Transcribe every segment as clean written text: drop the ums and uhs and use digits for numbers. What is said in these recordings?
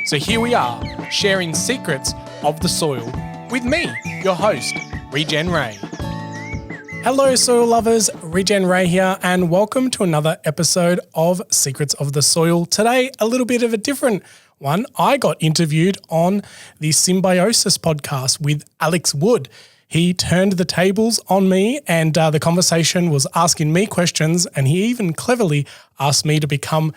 So here we are, sharing secrets of the soil with me, your host, Regen Ray. Hello soil lovers, Regen Ray here, and welcome to another episode of Secrets of the Soil. Today, a little bit of a different one. I got interviewed on the Symbiosis podcast with Alex Wood. He turned the tables on me and the conversation was asking me questions, and he even cleverly asked me to become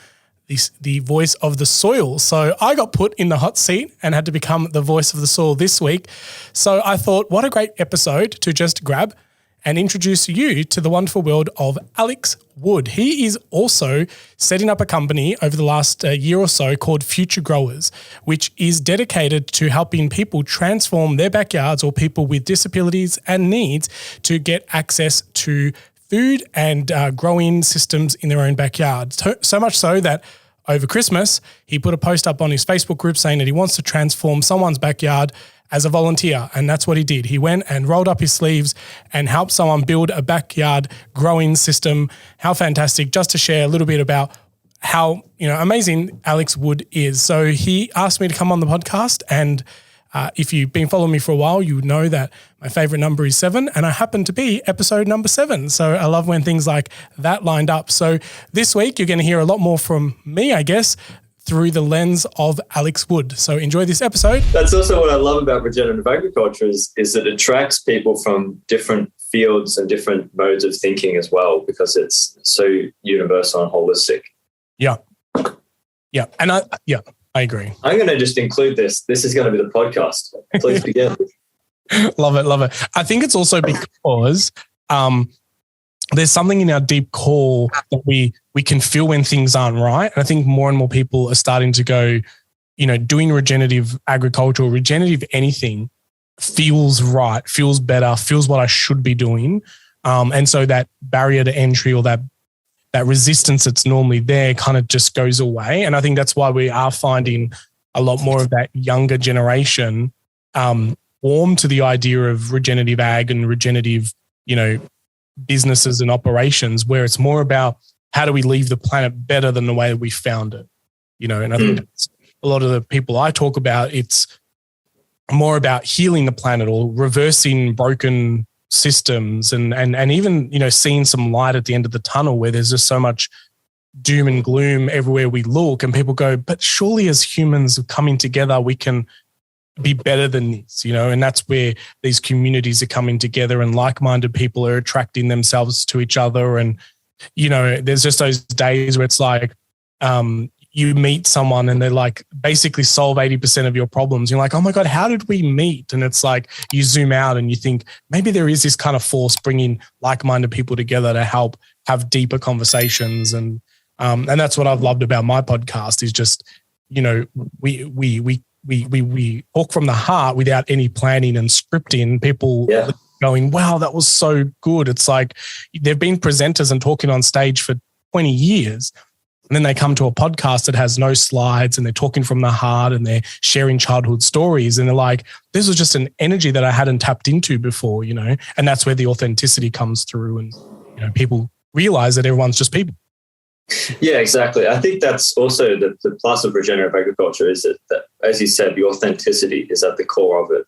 the voice of the soil. So I got put in the hot seat and had to become the voice of the soil this week. So I thought, what a great episode to just grab and introduce you to the wonderful world of Alex Wood. He is also setting up a company over the last year or so called Future Growers, which is dedicated to helping people transform their backyards, or people with disabilities and needs, to get access to food and growing systems in their own backyard. So much so that over Christmas, he put a post up on his Facebook group saying that he wants to transform someone's backyard as a volunteer. And that's what he did. He went and rolled up his sleeves and helped someone build a backyard growing system. How fantastic. Just to share a little bit about how, amazing Alex Wood is. So he asked me to come on the podcast, and if you've been following me for a while, you know that my favorite number is 7, and I happen to be episode number 7. So I love when things like that lined up. So this week, you're going to hear a lot more from me, I guess, through the lens of Alex Wood. So enjoy this episode. That's also what I love about regenerative agriculture is it attracts people from different fields and different modes of thinking as well, because it's so universal and holistic. Yeah. And I agree. I'm going to just include this. This is going to be the podcast. Please begin. Love it. I think it's also because there's something in our deep core that we can feel when things aren't right. And I think more and more people are starting to go, doing regenerative agriculture or regenerative anything feels right, feels better, feels what I should be doing. And so that barrier to entry, or that resistance that's normally there, kind of just goes away. And I think that's why we are finding a lot more of that younger generation warm to the idea of regenerative ag and regenerative, businesses and operations, where it's more about how do we leave the planet better than the way we found it, and I think that's a lot of the people I talk about, it's more about healing the planet or reversing broken systems and even, seeing some light at the end of the tunnel, where there's just so much doom and gloom everywhere we look, and people go, but surely as humans coming together, we can be better than this, and that's where these communities are coming together, and like-minded people are attracting themselves to each other. And, there's just those days where it's like, you meet someone and they're like, basically solve 80% of your problems. You're like, oh my God, how did we meet? And it's like, you zoom out and you think maybe there is this kind of force bringing like-minded people together to help have deeper conversations. And that's what I've loved about my podcast is just, we talk from the heart without any planning and scripting. People going, wow, that was so good. It's like they've been presenters and talking on stage for 20 years. And then they come to a podcast that has no slides and they're talking from the heart and they're sharing childhood stories. And they're like, this was just an energy that I hadn't tapped into before, and that's where the authenticity comes through. And, people realize that everyone's just people. Yeah, exactly. I think that's also the plus of regenerative agriculture is that, as you said, the authenticity is at the core of it.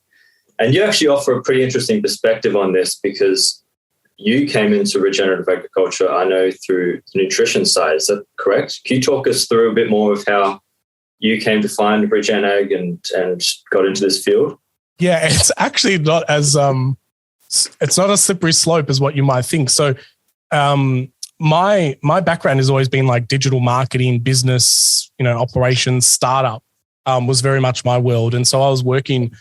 And you actually offer a pretty interesting perspective on this, because you came into regenerative agriculture, I know, through the nutrition side. Is that correct? Can you talk us through a bit more of how you came to find Regen Ag and got into this field? Yeah, it's actually not as it's not a slippery slope as what you might think. So my background has always been like digital marketing, business, operations, startup was very much my world. And so I was working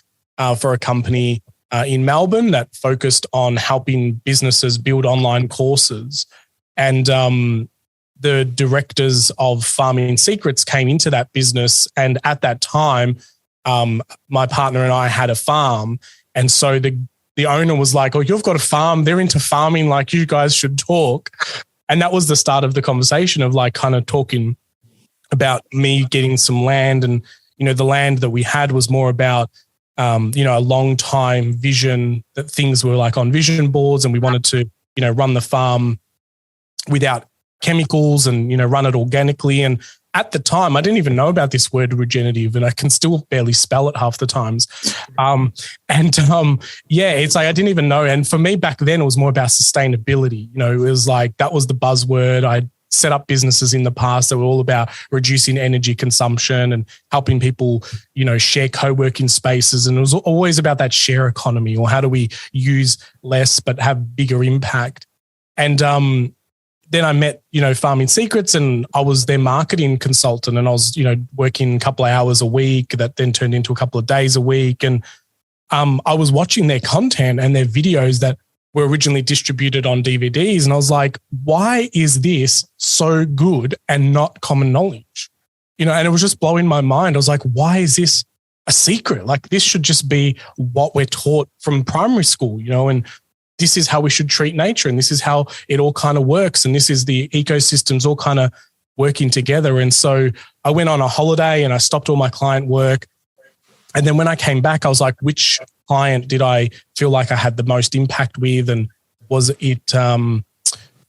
for a company in Melbourne that focused on helping businesses build online courses. And the directors of Farming Secrets came into that business. And at that time, my partner and I had a farm. And so the owner was like, oh, you've got a farm. They're into farming, like you guys should talk. And that was the start of the conversation of like kind of talking about me getting some land. And, the land that we had was more about a long time vision that things were like on vision boards, and we wanted to, run the farm without chemicals and, run it organically. And at the time, I didn't even know about this word regenerative, and I can still barely spell it half the times. It's like I didn't even know. And for me back then, it was more about sustainability. It was like that was the buzzword. I set up businesses in the past that were all about reducing energy consumption and helping people, share co-working spaces. And it was always about that share economy, or how do we use less but have bigger impact. And then I met, Farming Secrets, and I was their marketing consultant, and I was, working a couple of hours a week that then turned into a couple of days a week. And I was watching their content and their videos that were originally distributed on DVDs. And I was like, why is this so good and not common knowledge? And it was just blowing my mind. I was like, why is this a secret? Like, this should just be what we're taught from primary school, and this is how we should treat nature, and this is how it all kind of works, and this is the ecosystems all kind of working together. And so I went on a holiday and I stopped all my client work. And then when I came back, I was like, which client did I feel like I had the most impact with? And was it, who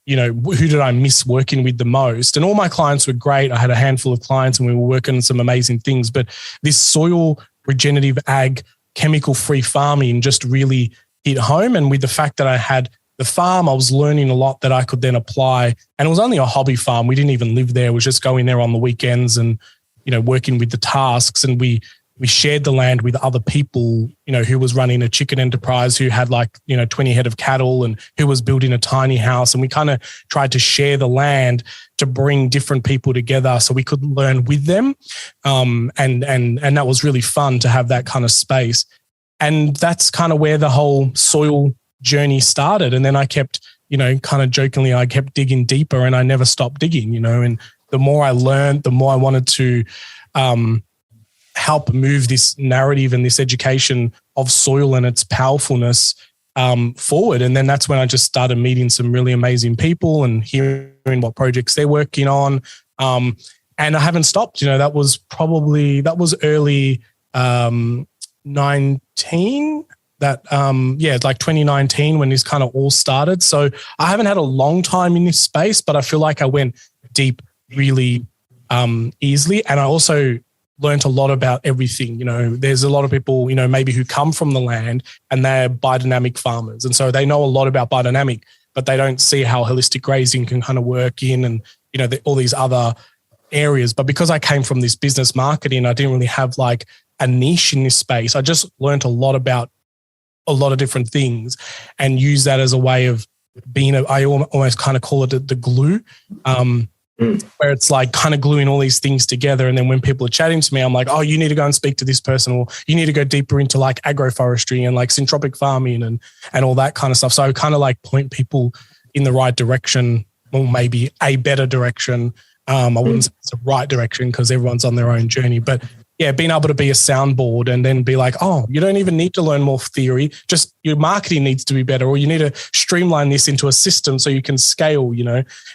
did I miss working with the most? And all my clients were great. I had a handful of clients and we were working on some amazing things. But this soil regenerative ag, chemical-free farming just really hit home. And with the fact that I had the farm, I was learning a lot that I could then apply. And it was only a hobby farm. We didn't even live there. It was just going there on the weekends and, working with the tasks. And we shared the land with other people, who was running a chicken enterprise, who had 20 head of cattle, and who was building a tiny house. And we kind of tried to share the land to bring different people together so we could learn with them. And that was really fun to have that kind of space. And that's kind of where the whole soil journey started. And then I kept, kind of jokingly, I kept digging deeper and I never stopped digging, and the more I learned, the more I wanted to help move this narrative and this education of soil and its powerfulness forward. And then that's when I just started meeting some really amazing people and hearing what projects they're working on. And I haven't stopped, that was early 19, like 2019 when this kind of all started. So I haven't had a long time in this space, but I feel like I went deep really easily. And I also learned a lot about everything. There's a lot of people, maybe who come from the land and they're biodynamic farmers. And so they know a lot about biodynamic, but they don't see how holistic grazing can kind of work in and, all these other areas. But because I came from this business marketing, I didn't really have like a niche in this space. I just learned a lot about a lot of different things and use that as a way of being I almost kind of call it the glue, where it's like kind of gluing all these things together. And then when people are chatting to me, I'm like, oh, you need to go and speak to this person, or you need to go deeper into like agroforestry and like syntropic farming and all that kind of stuff. So I kind of like point people in the right direction, or maybe a better direction. I wouldn't say it's the right direction because everyone's on their own journey, but yeah, being able to be a soundboard and then be like, oh, you don't even need to learn more theory. Just your marketing needs to be better, or you need to streamline this into a system so you can scale,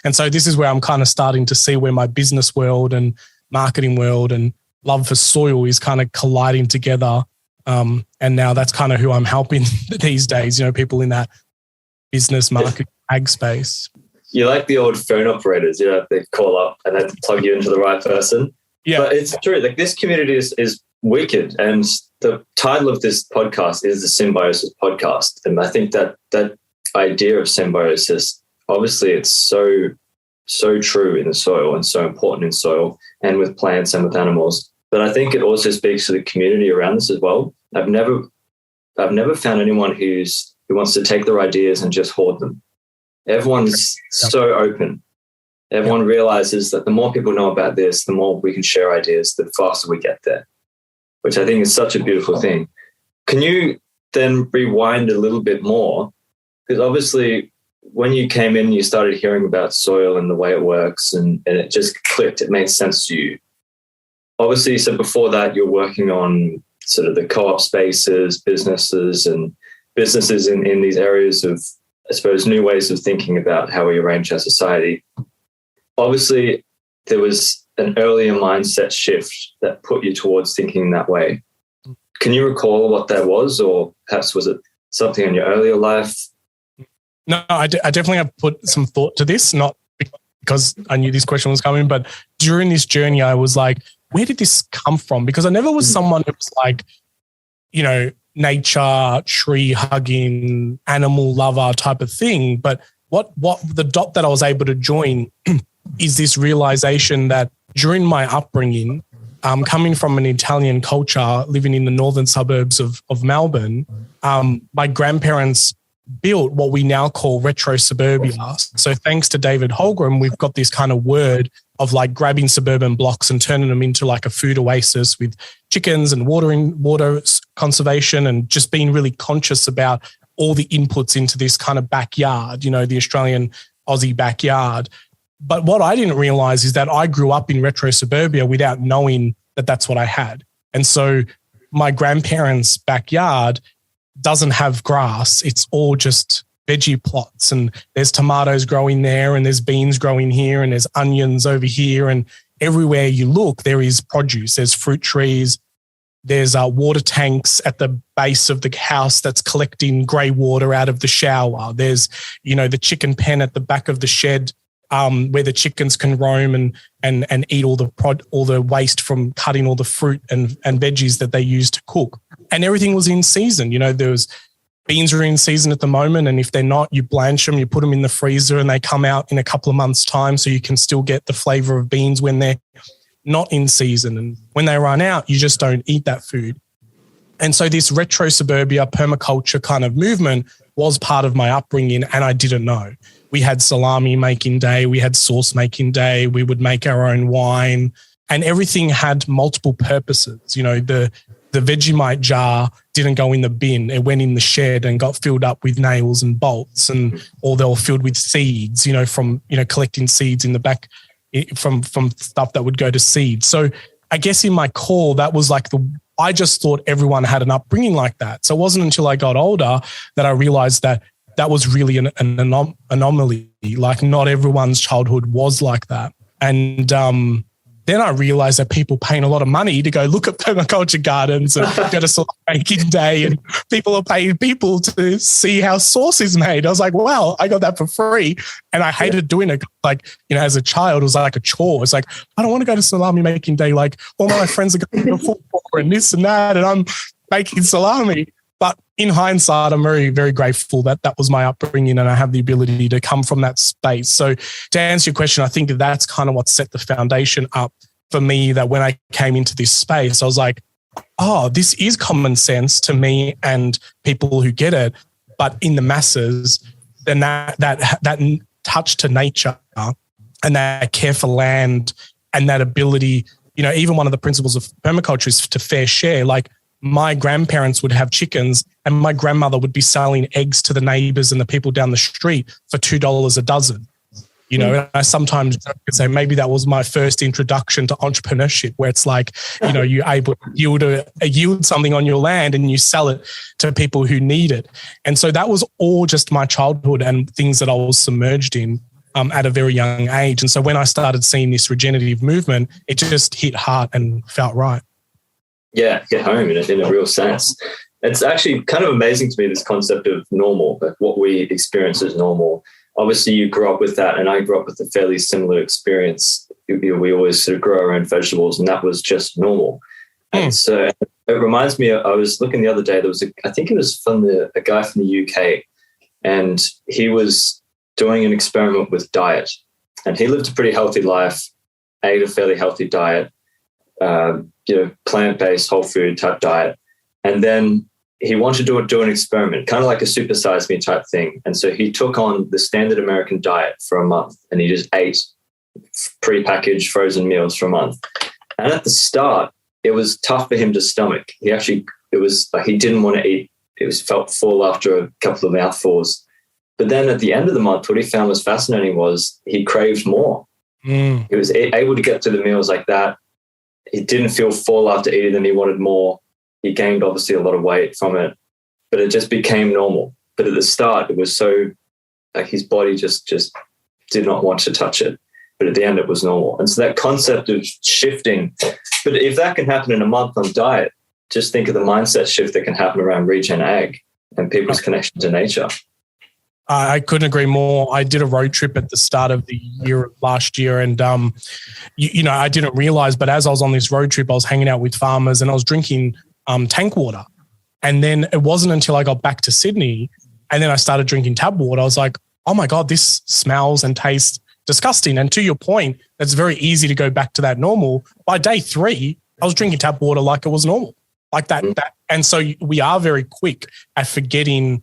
And so this is where I'm kind of starting to see where my business world and marketing world and love for soil is kind of colliding together. And now that's kind of who I'm helping these days, people in that business market ag space. You like the old phone operators, they call up and they plug you into the right person. Yeah, but it's true. Like, this community is wicked, and the title of this podcast is the Symbiosis podcast. And I think that idea of symbiosis, obviously, it's so true in the soil and so important in soil and with plants and with animals. But I think it also speaks to the community around this as well. I've never found anyone who wants to take their ideas and just hoard them. Everyone's so open. Everyone realizes that the more people know about this, the more we can share ideas, the faster we get there, which I think is such a beautiful thing. Can you then rewind a little bit more? Because obviously when you came in, you started hearing about soil and the way it works, and it just clicked. It made sense to you. Obviously, so before that, you're working on sort of the co-op spaces, businesses in these areas of, I suppose, new ways of thinking about how we arrange our society. Obviously, there was an earlier mindset shift that put you towards thinking that way. Can you recall what that was, or perhaps was it something in your earlier life? No, I definitely have put some thought to this, not because I knew this question was coming, but during this journey, I was like, where did this come from? Because I never was someone who was like, you know, nature, tree hugging, animal lover type of thing. But what the dot that I was able to join is this realization that during my upbringing, coming from an Italian culture, living in the northern suburbs of Melbourne, my grandparents built what we now call retro suburbia. So thanks to David Holgram, we've got this kind of word of like grabbing suburban blocks and turning them into like a food oasis with chickens and water conservation, and just being really conscious about all the inputs into this kind of backyard, you know, the Australian Aussie backyard. But what I didn't realize is that I grew up in retro suburbia without knowing that that's what I had. And so my grandparents' backyard doesn't have grass. It's all just veggie plots, and there's tomatoes growing there, and there's beans growing here, and there's onions over here. And everywhere you look, there is produce. There's fruit trees. There's water tanks at the base of the house that's collecting grey water out of the shower. There's, you know, the chicken pen at the back of the shed where the chickens can roam and eat all the waste from cutting all the fruit and veggies that they use to cook. And everything was in season. You know, there was beans are in season at the moment, and if they're not, you blanch them, you put them in the freezer, and they come out in a couple of months' time, so you can still get the flavour of beans when they're not in season. And when they run out, you just don't eat that food. And so this retro suburbia permaculture kind of movement was part of my upbringing, and I didn't know. We had salami making day, we had sauce making day, we would make our own wine, and everything had multiple purposes. You know, the Vegemite jar didn't go in the bin. It went in the shed and got filled up with nails and bolts, or they were filled with seeds, you know, from, you know, collecting seeds in the back from stuff that would go to seed. So I guess in my core, that was like I just thought everyone had an upbringing like that. So it wasn't until I got older that I realized that was really an anomaly. Like not everyone's childhood was like that. And then I realized that people paying a lot of money to go look at permaculture gardens and go to salami making day, and people are paying people to see how sauce is made. I was like, wow, I got that for free. And I hated doing it. Like, you know, as a child, it was like a chore. It's like, I don't want to go to salami making day. Like all my friends are going to football and this and that, and I'm making salami. But in hindsight, I'm very, very grateful that that was my upbringing, and I have the ability to come from that space. So to answer your question, I think that's kind of what set the foundation up for me, that when I came into this space, I was like, oh, this is common sense to me and people who get it. But in the masses, then that touch to nature and that care for land and that ability, you know, even one of the principles of permaculture is to fair share. Like, my grandparents would have chickens, and my grandmother would be selling eggs to the neighbors and the people down the street for $2 a dozen. You know, and I sometimes say maybe that was my first introduction to entrepreneurship, where it's like, you know, you're able to yield something on your land and you sell it to people who need it. And so that was all just my childhood and things that I was submerged in at a very young age. And so when I started seeing this regenerative movement, it just hit hard and felt right. Yeah, hit home in a real sense. It's actually kind of amazing to me, this concept of normal, like what we experience as normal. Obviously, you grew up with that, and I grew up with a fairly similar experience. We always sort of grow our own vegetables, and that was just normal. And so it reminds me, I was looking the other day, there was I think it was from a guy from the UK, and he was doing an experiment with diet. And he lived a pretty healthy life, ate a fairly healthy diet, plant-based, whole food type diet. And then he wanted to do an experiment, kind of like a Super Size Me type thing. And so he took on the standard American diet for a month, and he just ate pre-packaged frozen meals for a month. And at the start, it was tough for him to stomach. It was like he didn't want to eat. Felt full after a couple of mouthfuls. But then at the end of the month, what he found was fascinating was he craved more. He was able to get through the meals like that. He didn't feel full after eating them. He wanted more. He gained obviously a lot of weight from it, but it just became normal. But at the start, it was so like his body just did not want to touch it. But at the end, it was normal. And so that concept of shifting, but if that can happen in a month on diet, just think of the mindset shift that can happen around regen ag and people's connection to nature. I couldn't agree more. I did a road trip at the start of the year last year, and I didn't realize, but as I was on this road trip, I was hanging out with farmers and I was drinking tank water. And then it wasn't until I got back to Sydney and then I started drinking tap water, I was like, oh my God, this smells and tastes disgusting. And to your point, it's very easy to go back to that normal. By day 3, I was drinking tap water like it was normal, like that. And so we are very quick at forgetting,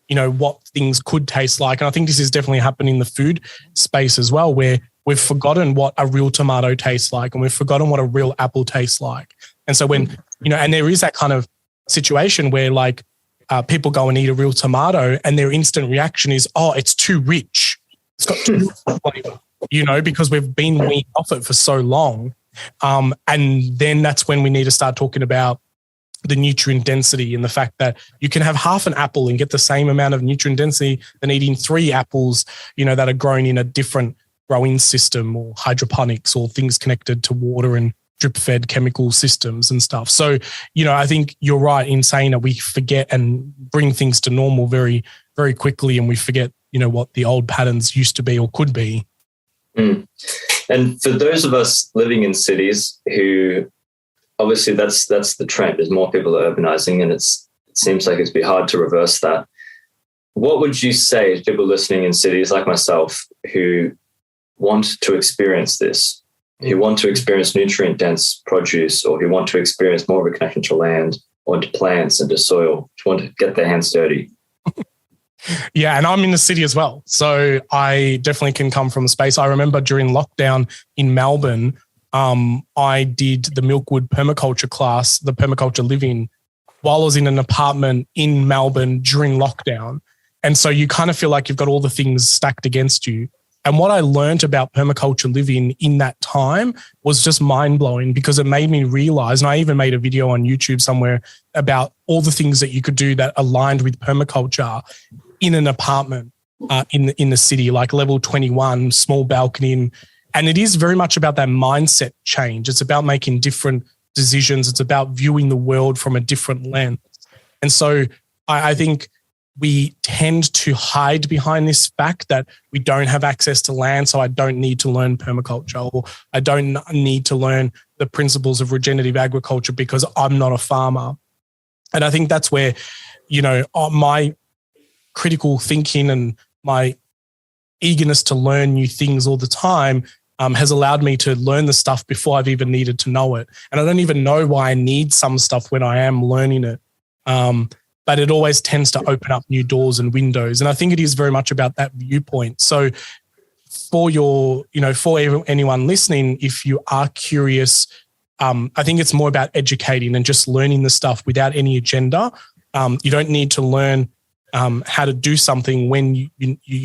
what things could taste like. And I think this is definitely happening in the food space as well, where we've forgotten what a real tomato tastes like and we've forgotten what a real apple tastes like. And so when, and there is that kind of situation where like people go and eat a real tomato and their instant reaction is, oh, it's too rich. It's got too much flavor, because we've been weaned off it for so long. And then that's when we need to start talking about the nutrient density and the fact that you can have half an apple and get the same amount of nutrient density than eating 3 apples, that are grown in a different growing system or hydroponics or things connected to water and drip-fed chemical systems and stuff. So, I think you're right in saying that we forget and bring things to normal very, very quickly, and we forget, what the old patterns used to be or could be. And for those of us living in cities who, obviously that's the trend, as more people are urbanizing, and it seems like it's be hard to reverse that. What would you say to people listening in cities like myself who want to experience this, who want to experience nutrient-dense produce, or who want to experience more of a connection to land or to plants and to soil, who want to get their hands dirty? Yeah, and I'm in the city as well. So I definitely can come from a space. I remember during lockdown in Melbourne, I did the Milkwood permaculture class, the permaculture living, while I was in an apartment in Melbourne during lockdown. And so you kind of feel like you've got all the things stacked against you. And what I learned about permaculture living in that time was just mind-blowing, because it made me realize, and I even made a video on YouTube somewhere about all the things that you could do that aligned with permaculture in an apartment in the city, like level 21, small balcony. And it is very much about that mindset change. It's about making different decisions. It's about viewing the world from a different lens. And so I think we tend to hide behind this fact that we don't have access to land, so I don't need to learn permaculture, or I don't need to learn the principles of regenerative agriculture because I'm not a farmer. And I think that's where, my critical thinking and my eagerness to learn new things all the time has allowed me to learn the stuff before I've even needed to know it. And I don't even know why I need some stuff when I am learning it. But it always tends to open up new doors and windows. And I think it is very much about that viewpoint. So for anyone listening, if you are curious, I think it's more about educating and just learning the stuff without any agenda. You don't need to learn how to do something when you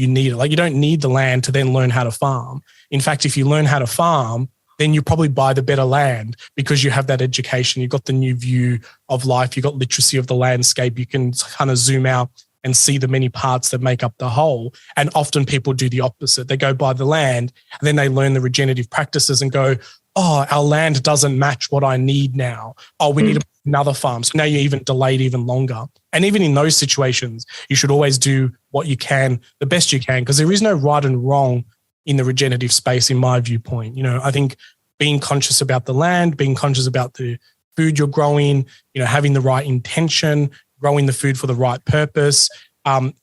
need it. Like, you don't need the land to then learn how to farm. In fact, if you learn how to farm, then you probably buy the better land because you have that education. You've got the new view of life. You've got literacy of the landscape. You can kind of zoom out and see the many parts that make up the whole. And often people do the opposite. They go buy the land and then they learn the regenerative practices and go, oh, our land doesn't match what I need now. Oh, we need another farm. So now you're even delayed even longer. And even in those situations, you should always do what you can, the best you can, because there is no right and wrong in the regenerative space, in my viewpoint. I think being conscious about the land, being conscious about the food you're growing, having the right intention, growing the food for the right purpose,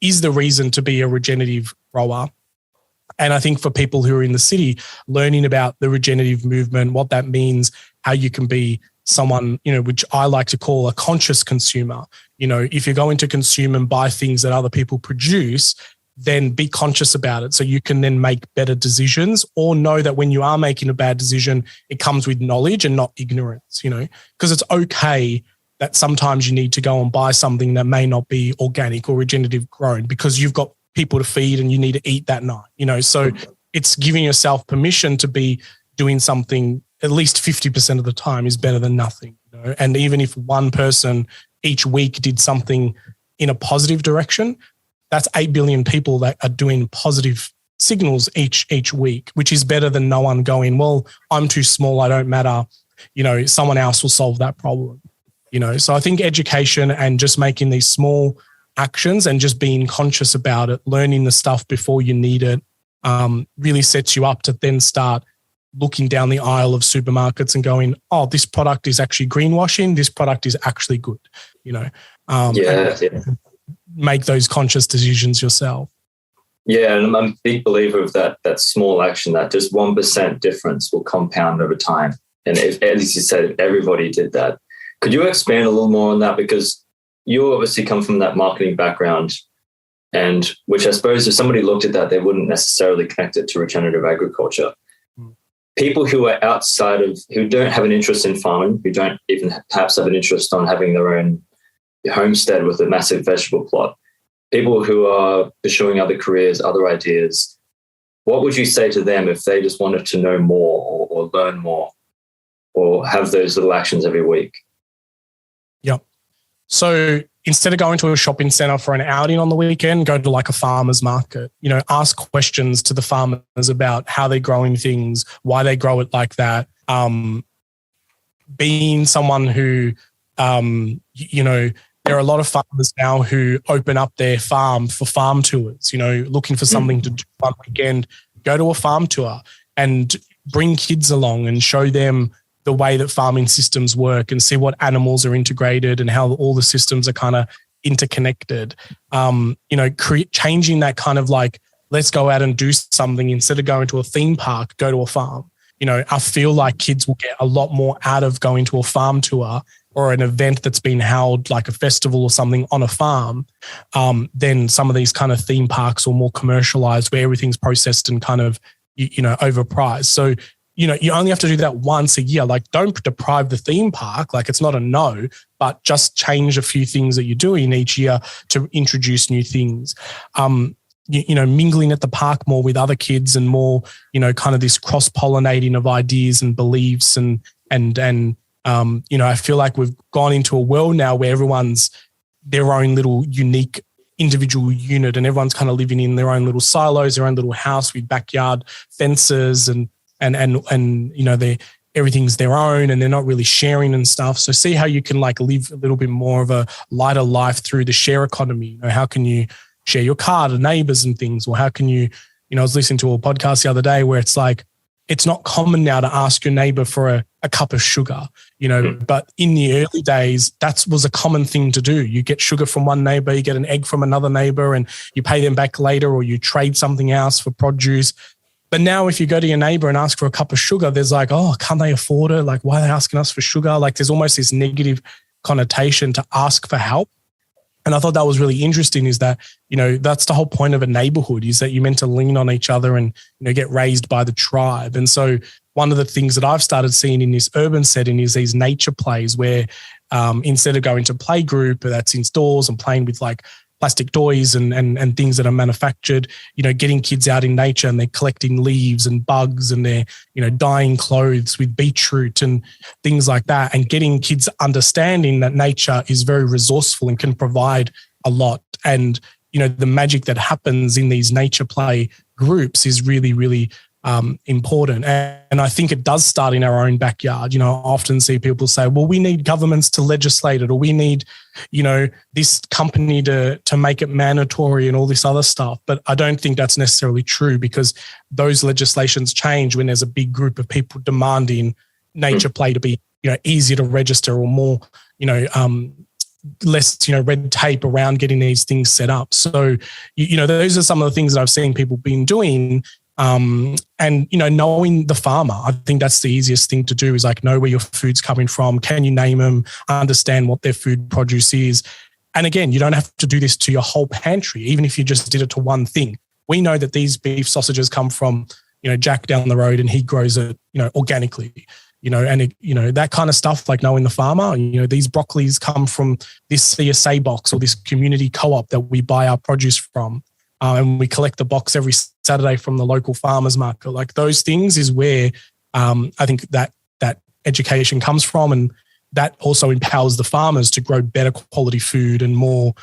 is the reason to be a regenerative grower. And I think for people who are in the city, learning about the regenerative movement, what that means, how you can be someone, which I like to call a conscious consumer. If you're going to consume and buy things that other people produce, then be conscious about it so you can then make better decisions, or know that when you are making a bad decision, it comes with knowledge and not ignorance, because it's okay that sometimes you need to go and buy something that may not be organic or regenerative grown because you've got people to feed and you need to eat that night, so it's giving yourself permission to be doing something at least 50% of the time is better than nothing, and even if one person each week did something in a positive direction, that's 8 billion people that are doing positive signals each week, which is better than no one going, well, I'm too small, I don't matter, someone else will solve that problem. So I think education and just making these small actions and just being conscious about it, learning the stuff before you need it, really sets you up to then start looking down the aisle of supermarkets and going, oh, this product is actually greenwashing. This product is actually good, and make those conscious decisions yourself. Yeah, and I'm a big believer of that small action, that just 1% difference will compound over time. And if, as you said, if everybody did that. Could you expand a little more on that? Because you obviously come from that marketing background, and which I suppose if somebody looked at that, they wouldn't necessarily connect it to regenerative agriculture. People who are outside of, who don't have an interest in farming, who don't even perhaps have an interest on having their own homestead with a massive vegetable plot, people who are pursuing other careers, other ideas, what would you say to them if they just wanted to know more or learn more or have those little actions every week? Yep. So instead of going to a shopping center for an outing on the weekend, go to like a farmer's market, ask questions to the farmers about how they're growing things, why they grow it like that. Being someone who, there are a lot of farmers now who open up their farm for farm tours, looking for something to do one weekend, go to a farm tour and bring kids along and show them the way that farming systems work and see what animals are integrated and how all the systems are kind of interconnected. Changing that kind of like, let's go out and do something instead of going to a theme park, go to a farm. I feel like kids will get a lot more out of going to a farm tour or an event that's been held like a festival or something on a farm than some of these kind of theme parks or more commercialized where everything's processed and kind of, overpriced. So, you only have to do that once a year. Like, don't deprive the theme park. Like, it's not a no, but just change a few things that you're doing each year to introduce new things. Mingling at the park more with other kids and more, kind of this cross-pollinating of ideas and beliefs and I feel like we've gone into a world now where everyone's their own little unique individual unit and everyone's kind of living in their own little silos, their own little house with backyard fences and everything's their own and they're not really sharing and stuff. So see how you can like live a little bit more of a lighter life through the share economy. How can you share your car to neighbors and things? Or how can you, I was listening to a podcast the other day where it's like, it's not common now to ask your neighbor for a cup of sugar, but in the early days, that was a common thing to do. You get sugar from one neighbor, you get an egg from another neighbor and you pay them back later or you trade something else for produce. But now if you go to your neighbor and ask for a cup of sugar, there's like, oh, can't they afford it? Like, why are they asking us for sugar? Like there's almost this negative connotation to ask for help. And I thought that was really interesting is that, that's the whole point of a neighborhood is that you're meant to lean on each other and, get raised by the tribe. And so one of the things that I've started seeing in this urban setting is these nature plays where instead of going to play group that's in stores and playing with like plastic toys and things that are manufactured, getting kids out in nature and they're collecting leaves and bugs and they're, dyeing clothes with beetroot and things like that and getting kids understanding that nature is very resourceful and can provide a lot. And, the magic that happens in these nature play groups is really, really important. And I think it does start in our own backyard. I often see people say, well, we need governments to legislate it or we need, this company to make it mandatory and all this other stuff. But I don't think that's necessarily true because those legislations change when there's a big group of people demanding nature play to be, easier to register or more, less, red tape around getting these things set up. So, those are some of the things that I've seen people been doing. And, knowing the farmer, I think that's the easiest thing to do is like know where your food's coming from. Can you name them, understand what their food produce is? And again, you don't have to do this to your whole pantry, even if you just did it to one thing. We know that these beef sausages come from, Jack down the road and he grows it, organically, that kind of stuff, like knowing the farmer, these broccolis come from this CSA box or this community co-op that we buy our produce from. And we collect the box every Saturday from the local farmers market. Like those things is where I think that education comes from. And that also empowers the farmers to grow better quality food and more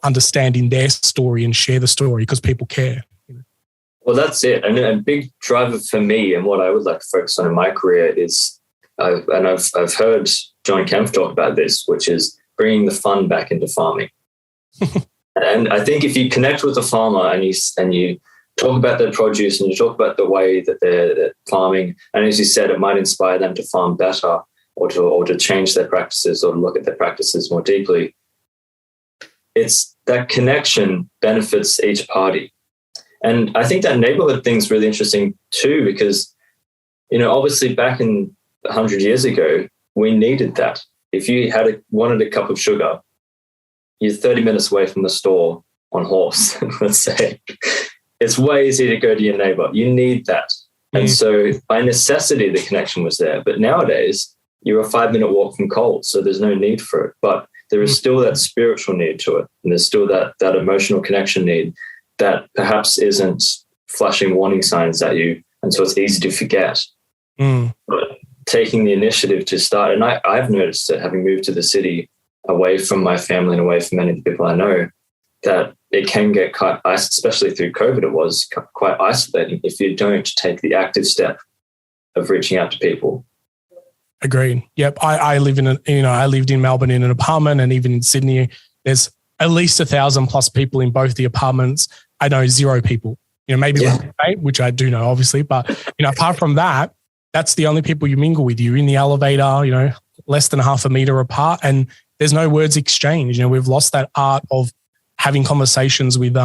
understanding their story and share the story because people care. Well, that's it. And a big driver for me and what I would like to focus on in my career is, I've heard John Kempf talk about this, which is bringing the fun back into farming. And I think if you connect with the farmer and you talk about their produce and you talk about the way that they're farming, and as you said, it might inspire them to farm better or to change their practices or to look at their practices more deeply. It's that connection benefits each party. And I think that neighborhood thing's really interesting too, because, obviously back in 100 years ago, we needed that. If you wanted a cup of sugar, you're 30 minutes away from the store on horse, let's say. It's way easier to go to your neighbor. You need that. And so by necessity, the connection was there. But nowadays, you're a 5-minute walk from Coles, so there's no need for it. But there is still that spiritual need to it. And there's still that emotional connection need that perhaps isn't flashing warning signs at you. And so it's easy to forget. But taking the initiative to start, and I've noticed that having moved to the city away from my family and away from many of the people I know, that it can get quite, especially through COVID, it was quite isolating if you don't take the active step of reaching out to people. Agreed. Yep. I lived in Melbourne in an apartment, and even in Sydney, there's at least 1,000+ people in both the apartments. I know 0 people, maybe which I do know, obviously, but apart from that, that's the only people you mingle with. You're in the elevator, less than half a meter apart, and there's no words exchanged. We've lost that art of having conversations with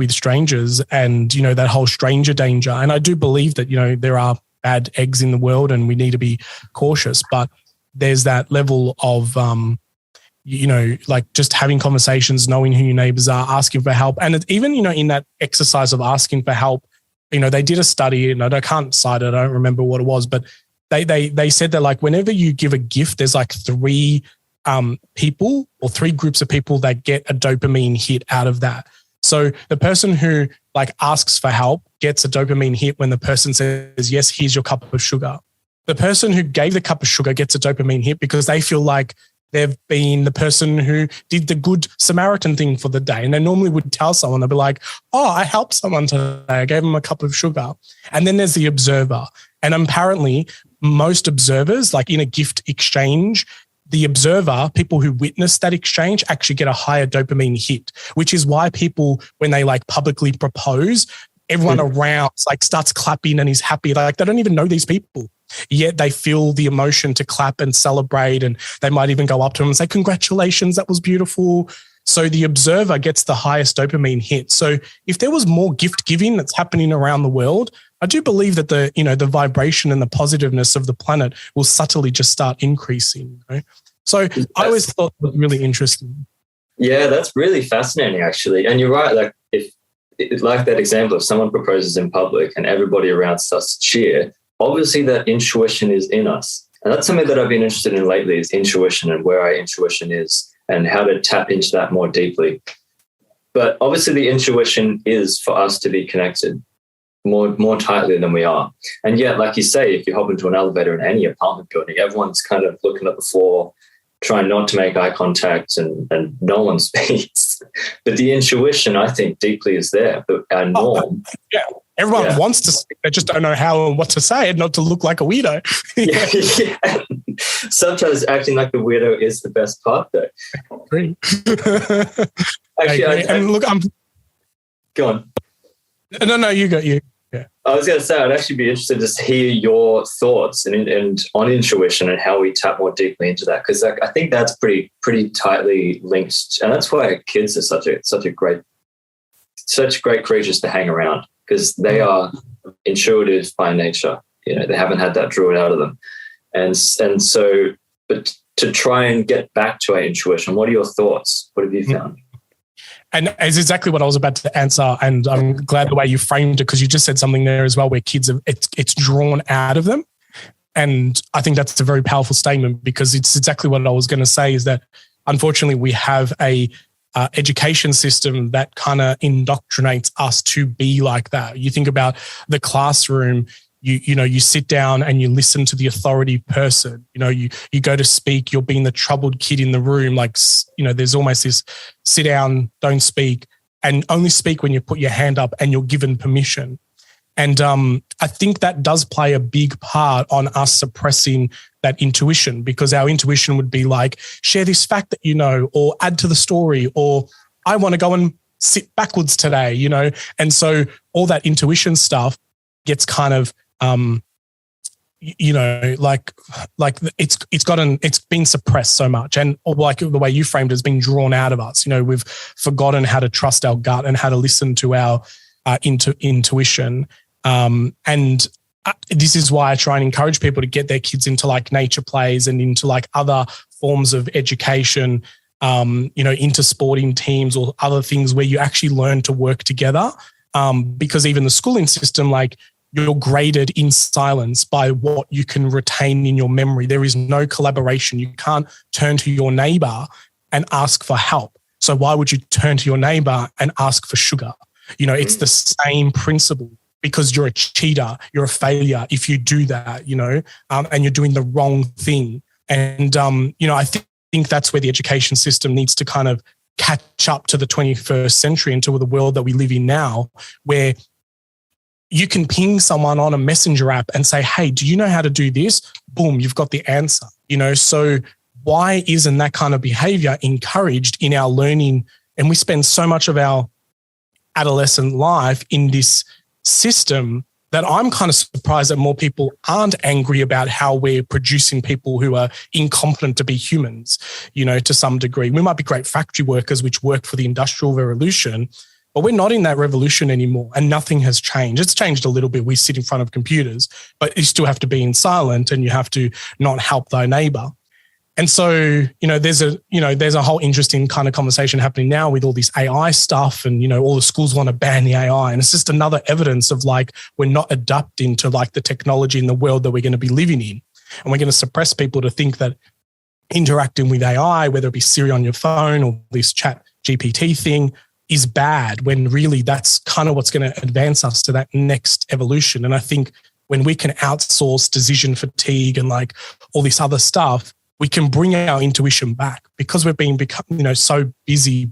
strangers, and that whole stranger danger. And I do believe that there are bad eggs in the world, and we need to be cautious. But there's that level of like just having conversations, knowing who your neighbors are, asking for help, and even in that exercise of asking for help, they did a study, and I can't cite it, I don't remember what it was, but they said that like whenever you give a gift, there's like 3 people or 3 groups of people that get a dopamine hit out of that. So the person who like asks for help gets a dopamine hit when the person says, yes, here's your cup of sugar. The person who gave the cup of sugar gets a dopamine hit because they feel like they've been the person who did the good Samaritan thing for the day. And they normally would tell someone, they'll be like, oh, I helped someone today. I gave them a cup of sugar. And then there's the observer. And apparently most observers, like in a gift exchange, the observer, people who witness that exchange, actually get a higher dopamine hit, which is why people, when they like publicly propose, everyone around like starts clapping and is happy. Like they don't even know these people, yet they feel the emotion to clap and celebrate. And they might even go up to them and say, congratulations, that was beautiful. So the observer gets the highest dopamine hit. So if there was more gift giving that's happening around the world, I do believe that the vibration and the positiveness of the planet will subtly just start increasing. So I always thought it was really interesting. Yeah, that's really fascinating, actually. And you're right. Like like that example, if someone proposes in public and everybody around starts to cheer, obviously that intuition is in us. And that's something that I've been interested in lately, is intuition and where our intuition is and how to tap into that more deeply. But obviously the intuition is for us to be connected more tightly than we are. And yet, like you say, if you hop into an elevator in any apartment building, everyone's kind of looking at the floor, trying not to make eye contact, and no one speaks. But the intuition, I think, deeply is there. But our norm... Everyone wants to speak. They just don't know how and what to say and not to look like a weirdo. Sometimes acting like the weirdo is the best part, though. Agree. Actually, go on. No, you go. You. Yeah. I was going to say, I'd actually be interested to hear your thoughts and on intuition and how we tap more deeply into that, because I think that's pretty tightly linked, and that's why kids are such great creatures to hang around, because they are intuitive by nature. They haven't had that drawn out of them, and so, but to try and get back to our intuition, what are your thoughts? What have you found? And it's exactly what I was about to answer. And I'm glad the way you framed it, because you just said something there as well where kids, it's drawn out of them. And I think that's a very powerful statement, because it's exactly what I was going to say, is that unfortunately we have a education system that kind of indoctrinates us to be like that. You think about the classroom, you sit down and you listen to the authority person. You go to speak, you're being the troubled kid in the room. Like, there's almost this sit down, don't speak, and only speak when you put your hand up and you're given permission. And I think that does play a big part on us suppressing that intuition, because our intuition would be like, share this fact that you know, or add to the story, or I want to go and sit backwards today, you know? And so all that intuition stuff gets kind of, you know, like it's been suppressed so much. And like the way you framed it, has been drawn out of us. You know, we've forgotten how to trust our gut and how to listen to our intuition. And this is why I try and encourage people to get their kids into like nature plays and into like other forms of education, you know, into sporting teams or other things where you actually learn to work together. Because even the schooling system, like, you're graded in silence by what you can retain in your memory. There is no collaboration. You can't turn to your neighbor and ask for help. So why would you turn to your neighbor and ask for sugar? You know, it's the same principle, because you're a cheater, you're a failure if you do that, you know, and you're doing the wrong thing. And, you know, I think that's where the education system needs to kind of catch up to the 21st century, into the world that we live in now, where you can ping someone on a messenger app and say, hey, do you know how to do this? Boom, you've got the answer, you know? So why isn't that kind of behavior encouraged in our learning? And we spend so much of our adolescent life in this system that I'm kind of surprised that more people aren't angry about how we're producing people who are incompetent to be humans, you know, to some degree. We might be great factory workers, which worked for the Industrial Revolution, but we're not in that revolution anymore, and nothing has changed. It's changed a little bit. We sit in front of computers, but you still have to be in silent, and you have to not help thy neighbor. And so, you know, there's a whole interesting kind of conversation happening now with all this AI stuff, and, you know, all the schools want to ban the AI. And it's just another evidence of like, we're not adapting to like the technology in the world that we're going to be living in. And we're going to suppress people to think that interacting with AI, whether it be Siri on your phone or this chat GPT thing, is bad, when really that's kind of what's going to advance us to that next evolution. And I think when we can outsource decision fatigue and like all this other stuff, we can bring our intuition back, because we've become, you know, so busy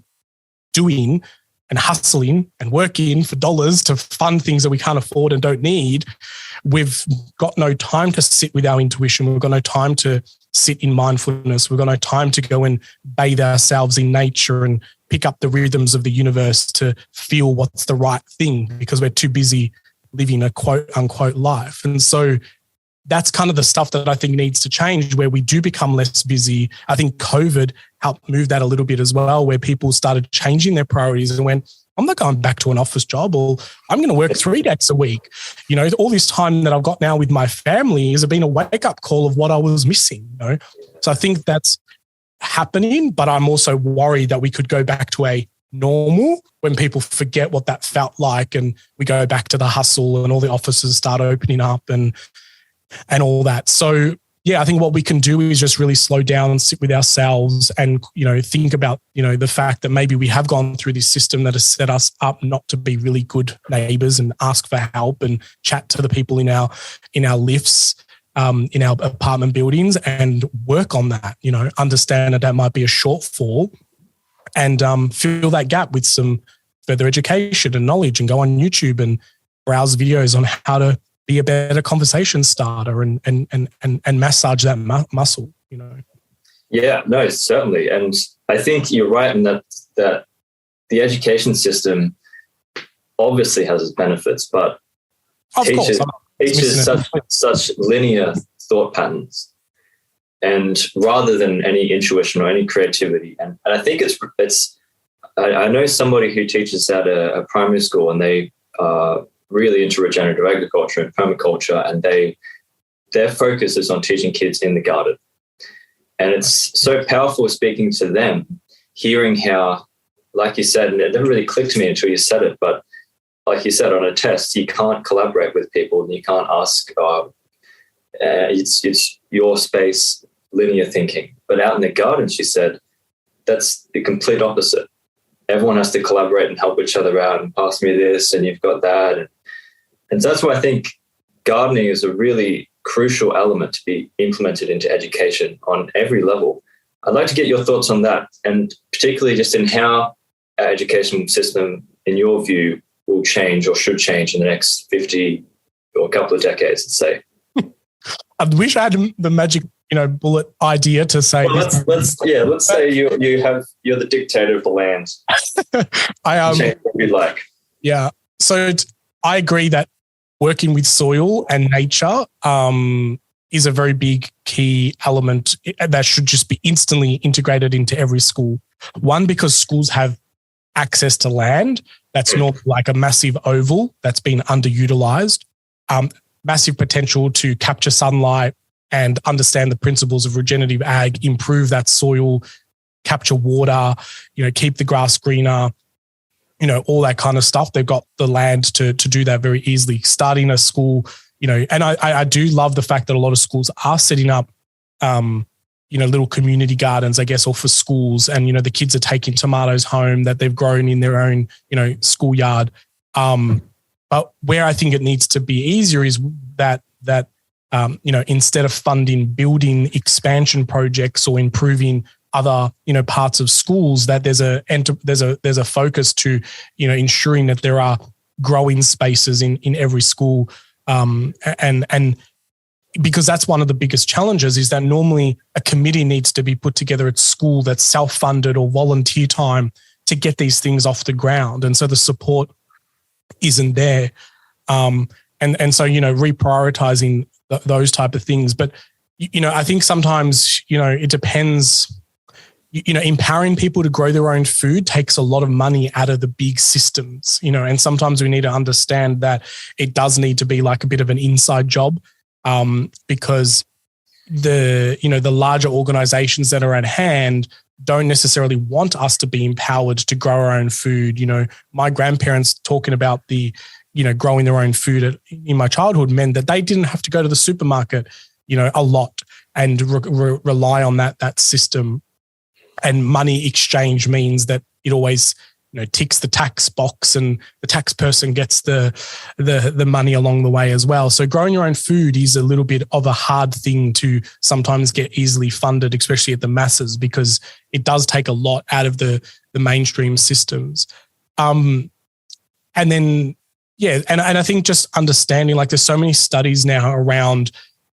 doing and hustling and working for dollars to fund things that we can't afford and don't need. We've got no time to sit with our intuition. We've got no time to sit in mindfulness. We've got no time to go and bathe ourselves in nature and pick up the rhythms of the universe to feel what's the right thing, because we're too busy living a quote unquote life. And so that's kind of the stuff that I think needs to change, where we do become less busy. I think COVID helped move that a little bit as well, where people started changing their priorities and went, I'm not going back to an office job, or I'm going to work 3 days a week. You know, all this time that I've got now with my family has been a wake-up call of what I was missing, you know? So I think that's happening, but I'm also worried that we could go back to a normal when people forget what that felt like, and we go back to the hustle and all the offices start opening up and all that. So yeah, I think what we can do is just really slow down and sit with ourselves and, you know, think about, you know, the fact that maybe we have gone through this system that has set us up not to be really good neighbors and ask for help and chat to the people in our lifts, in our apartment buildings, and work on that, you know, understand that might be a shortfall, and fill that gap with some further education and knowledge, and go on YouTube and browse videos on how to be a better conversation starter and massage that muscle, you know? Yeah, no, certainly. And I think you're right in that the education system obviously has its benefits, but teaches such linear thought patterns, and rather than any intuition or any creativity. And I think I know somebody who teaches at a primary school, and they are really into regenerative agriculture and permaculture, and their focus is on teaching kids in the garden. And it's so powerful speaking to them, hearing how, like you said, and it never really clicked to me until you said it, but like you said, on a test, you can't collaborate with people, and you can't ask, it's your space, linear thinking. But out in the garden, she said, that's the complete opposite. Everyone has to collaborate and help each other out, and pass me this, and you've got that. And so that's why I think gardening is a really crucial element to be implemented into education on every level. I'd like to get your thoughts on that, and particularly just in how our education system, in your view, will change or should change in the next 50 or a couple of decades, let's say. I wish I had the magic, bullet idea to say. Well, let's say you're the dictator of the land. Change what you like. Yeah. So I agree that working with soil and nature is a very big key element that should just be instantly integrated into every school. One, because schools have access to land that's not like a massive oval that's been underutilized, massive potential to capture sunlight and understand the principles of regenerative ag, improve that soil, capture water, keep the grass greener, all that kind of stuff. They've got the land to do that very easily. Starting a school, and I do love the fact that a lot of schools are setting up, little community gardens, I guess, or for schools. And, the kids are taking tomatoes home that they've grown in their own, schoolyard. But where I think it needs to be easier is that instead of funding building expansion projects or improving other, parts of schools, that there's a focus to, ensuring that there are growing spaces in every school. And because that's one of the biggest challenges is that normally a committee needs to be put together at school that's self-funded or volunteer time to get these things off the ground. And so the support isn't there. And so, reprioritizing those type of things. But, I think sometimes, it depends, empowering people to grow their own food takes a lot of money out of the big systems, and sometimes we need to understand that it does need to be like a bit of an inside job, because the larger organizations that are at hand don't necessarily want us to be empowered to grow our own food. My grandparents talking about the, growing their own food in my childhood meant that they didn't have to go to the supermarket, a lot and rely on that system. And money exchange means that it always, ticks the tax box and the tax person gets the money along the way as well. So growing your own food is a little bit of a hard thing to sometimes get easily funded, especially at the masses, because it does take a lot out of the mainstream systems. And then, and I think just understanding, like there's so many studies now around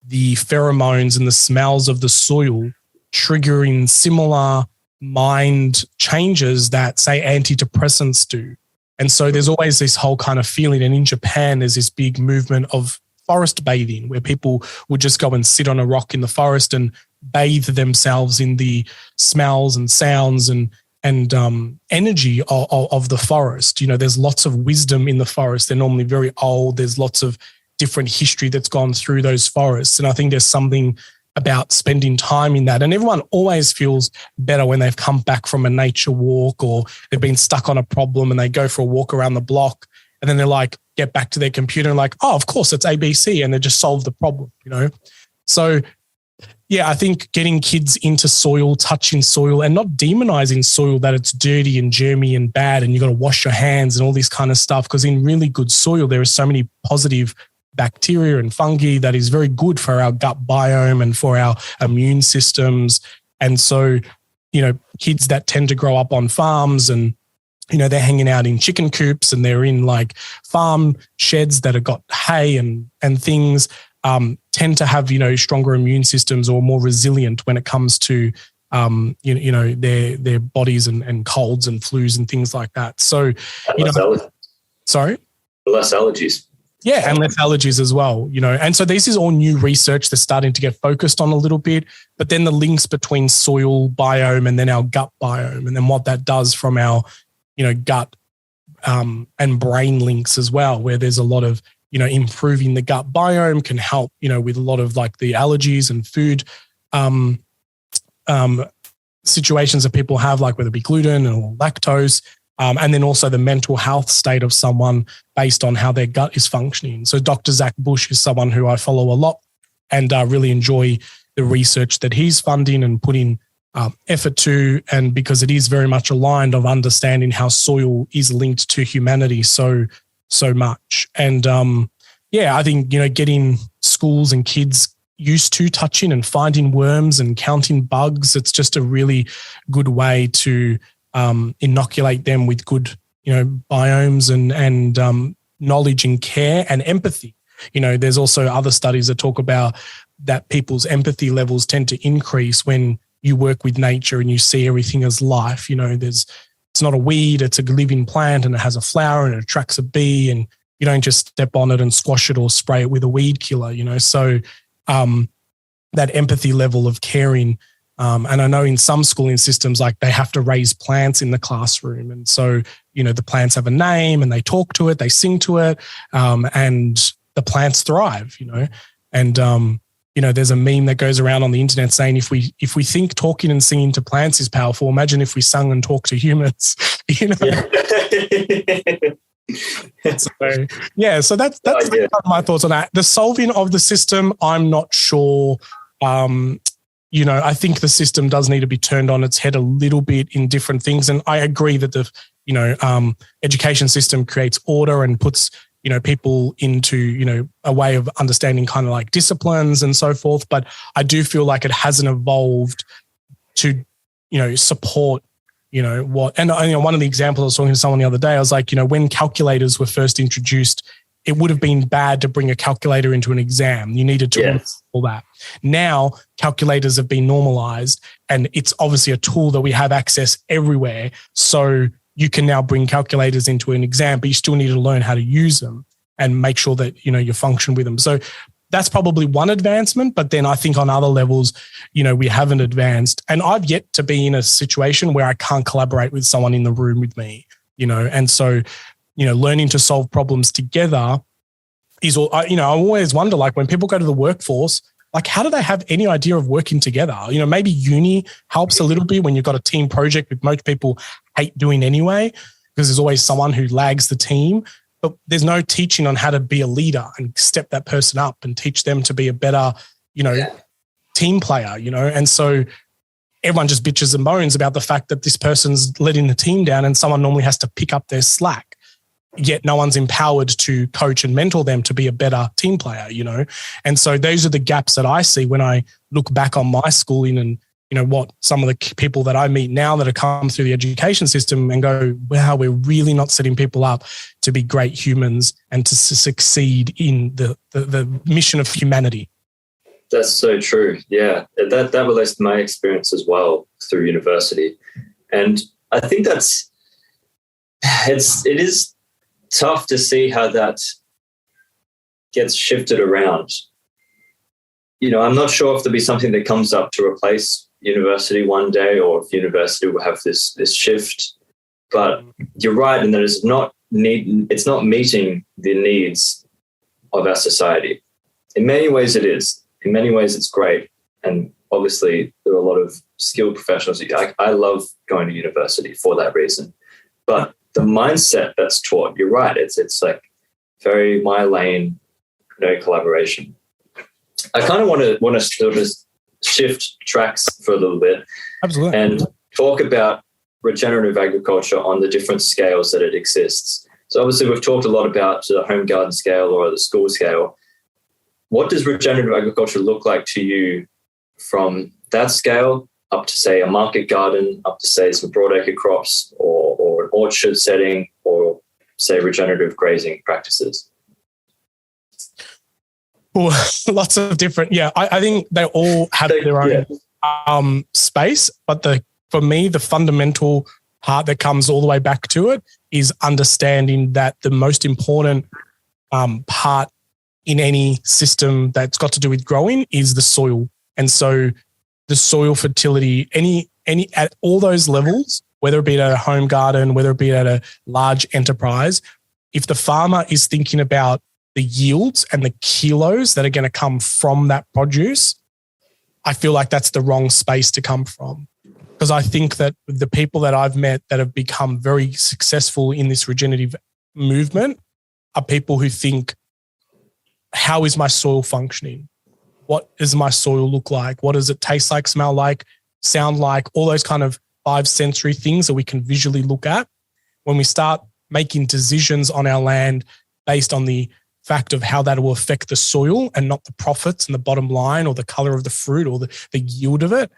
the pheromones and the smells of the soil triggering similar mind changes that, say, antidepressants do. And so there's always this whole kind of feeling. And in Japan, there's this big movement of forest bathing where people would just go and sit on a rock in the forest and bathe themselves in the smells and sounds and energy of the forest. There's lots of wisdom in the forest. They're normally very old. There's lots of different history that's gone through those forests. And I think there's something about spending time in that. And everyone always feels better when they've come back from a nature walk or they've been stuck on a problem and they go for a walk around the block and then they're like, get back to their computer and like, oh, of course it's ABC, and they just solve the problem, So yeah, I think getting kids into soil, touching soil and not demonizing soil that it's dirty and germy and bad and you got to wash your hands and all this kind of stuff, because in really good soil, there are so many positive bacteria and fungi that is very good for our gut biome and for our immune systems. And so, kids that tend to grow up on farms and, they're hanging out in chicken coops and they're in like farm sheds that have got hay and things, tend to have, stronger immune systems or more resilient when it comes to, their bodies and colds and flus and things like that. So, sorry? Less allergies. Yeah, and less allergies as well, And so this is all new research that's starting to get focused on a little bit, but then the links between soil biome and then our gut biome and then what that does from our, gut and brain links as well, where there's a lot of, improving the gut biome can help, with a lot of like the allergies and food situations that people have, like whether it be gluten or lactose. And then also the mental health state of someone based on how their gut is functioning. So Dr. Zach Bush is someone who I follow a lot and really enjoy the research that he's funding and putting effort to, and because it is very much aligned of understanding how soil is linked to humanity so much. And I think, getting schools and kids used to touching and finding worms and counting bugs, it's just a really good way to inoculate them with good biomes and knowledge and care and empathy. There's also other studies that talk about that people's empathy levels tend to increase when you work with nature and you see everything as life. It's not a weed, it's a living plant, and it has a flower and it attracts a bee, and you don't just step on it and squash it or spray it with a weed killer, So that empathy level of caring. And I know in some schooling systems, like they have to raise plants in the classroom. And so, the plants have a name and they talk to it, they sing to it, and the plants thrive, And, there's a meme that goes around on the internet saying if we think talking and singing to plants is powerful, imagine if we sung and talked to humans, Yeah. So that's my thoughts on that. The solving of the system, I'm not sure. I think the system does need to be turned on its head a little bit in different things. And I agree that the education system creates order and puts people into, a way of understanding kind of like disciplines and so forth. But I do feel like it hasn't evolved to, support, what, and one of the examples I was talking to someone the other day, I was like, when calculators were first introduced, it would have been bad to bring a calculator into an exam. You needed to all that. Now calculators have been normalized and it's obviously a tool that we have access everywhere. So you can now bring calculators into an exam, but you still need to learn how to use them and make sure that, you function with them. So that's probably one advancement. But then I think on other levels, we haven't advanced. And I've yet to be in a situation where I can't collaborate with someone in the room with me, and so, learning to solve problems together is all, I always wonder, like when people go to the workforce, like how do they have any idea of working together? Maybe uni helps a little bit when you've got a team project, which most people hate doing anyway, because there's always someone who lags the team, but there's no teaching on how to be a leader and step that person up and teach them to be a better, team player, and so everyone just bitches and moans about the fact that this person's letting the team down and someone normally has to pick up their slack. Yet no one's empowered to coach and mentor them to be a better team player, And so those are the gaps that I see when I look back on my schooling and, what some of the people that I meet now that have come through the education system and go, wow, we're really not setting people up to be great humans and to succeed in the mission of humanity. That's so true. Yeah, that relates to my experience as well through university. And I think it is tough to see how that gets shifted around. I'm not sure if there'll be something that comes up to replace university one day, or if university will have this shift. But you're right in that it's not meeting the needs of our society. In many ways it is. In many ways it's great. And obviously there are a lot of skilled professionals. I love going to university for that reason. But the mindset that's taught, you're right, it's like very my lane, no collaboration. I kind of want to sort of shift tracks for a little bit. Absolutely. And talk about regenerative agriculture on the different scales that it exists. So obviously we've talked a lot about the home garden scale or the school scale. What does regenerative agriculture look like to you from that scale up to, say, a market garden, up to, say, some broadacre crops or an orchard setting, or, say, regenerative grazing practices? Well, lots of different, I think they all have their own space, but for me, the fundamental part that comes all the way back to it is understanding that the most important part in any system that's got to do with growing is the soil. And so the soil fertility, any at all those levels, whether it be at a home garden, whether it be at a large enterprise, if the farmer is thinking about the yields and the kilos that are going to come from that produce, I feel like that's the wrong space to come from. Because I think that the people that I've met that have become very successful in this regenerative movement are people who think, how is my soil functioning? What does my soil look like? What does it taste like, smell like, sound like? All those kind of 5 sensory things that we can visually look at. When we start making decisions on our land based on the fact of how that will affect the soil and not the profits and the bottom line or the color of the fruit or the yield of it,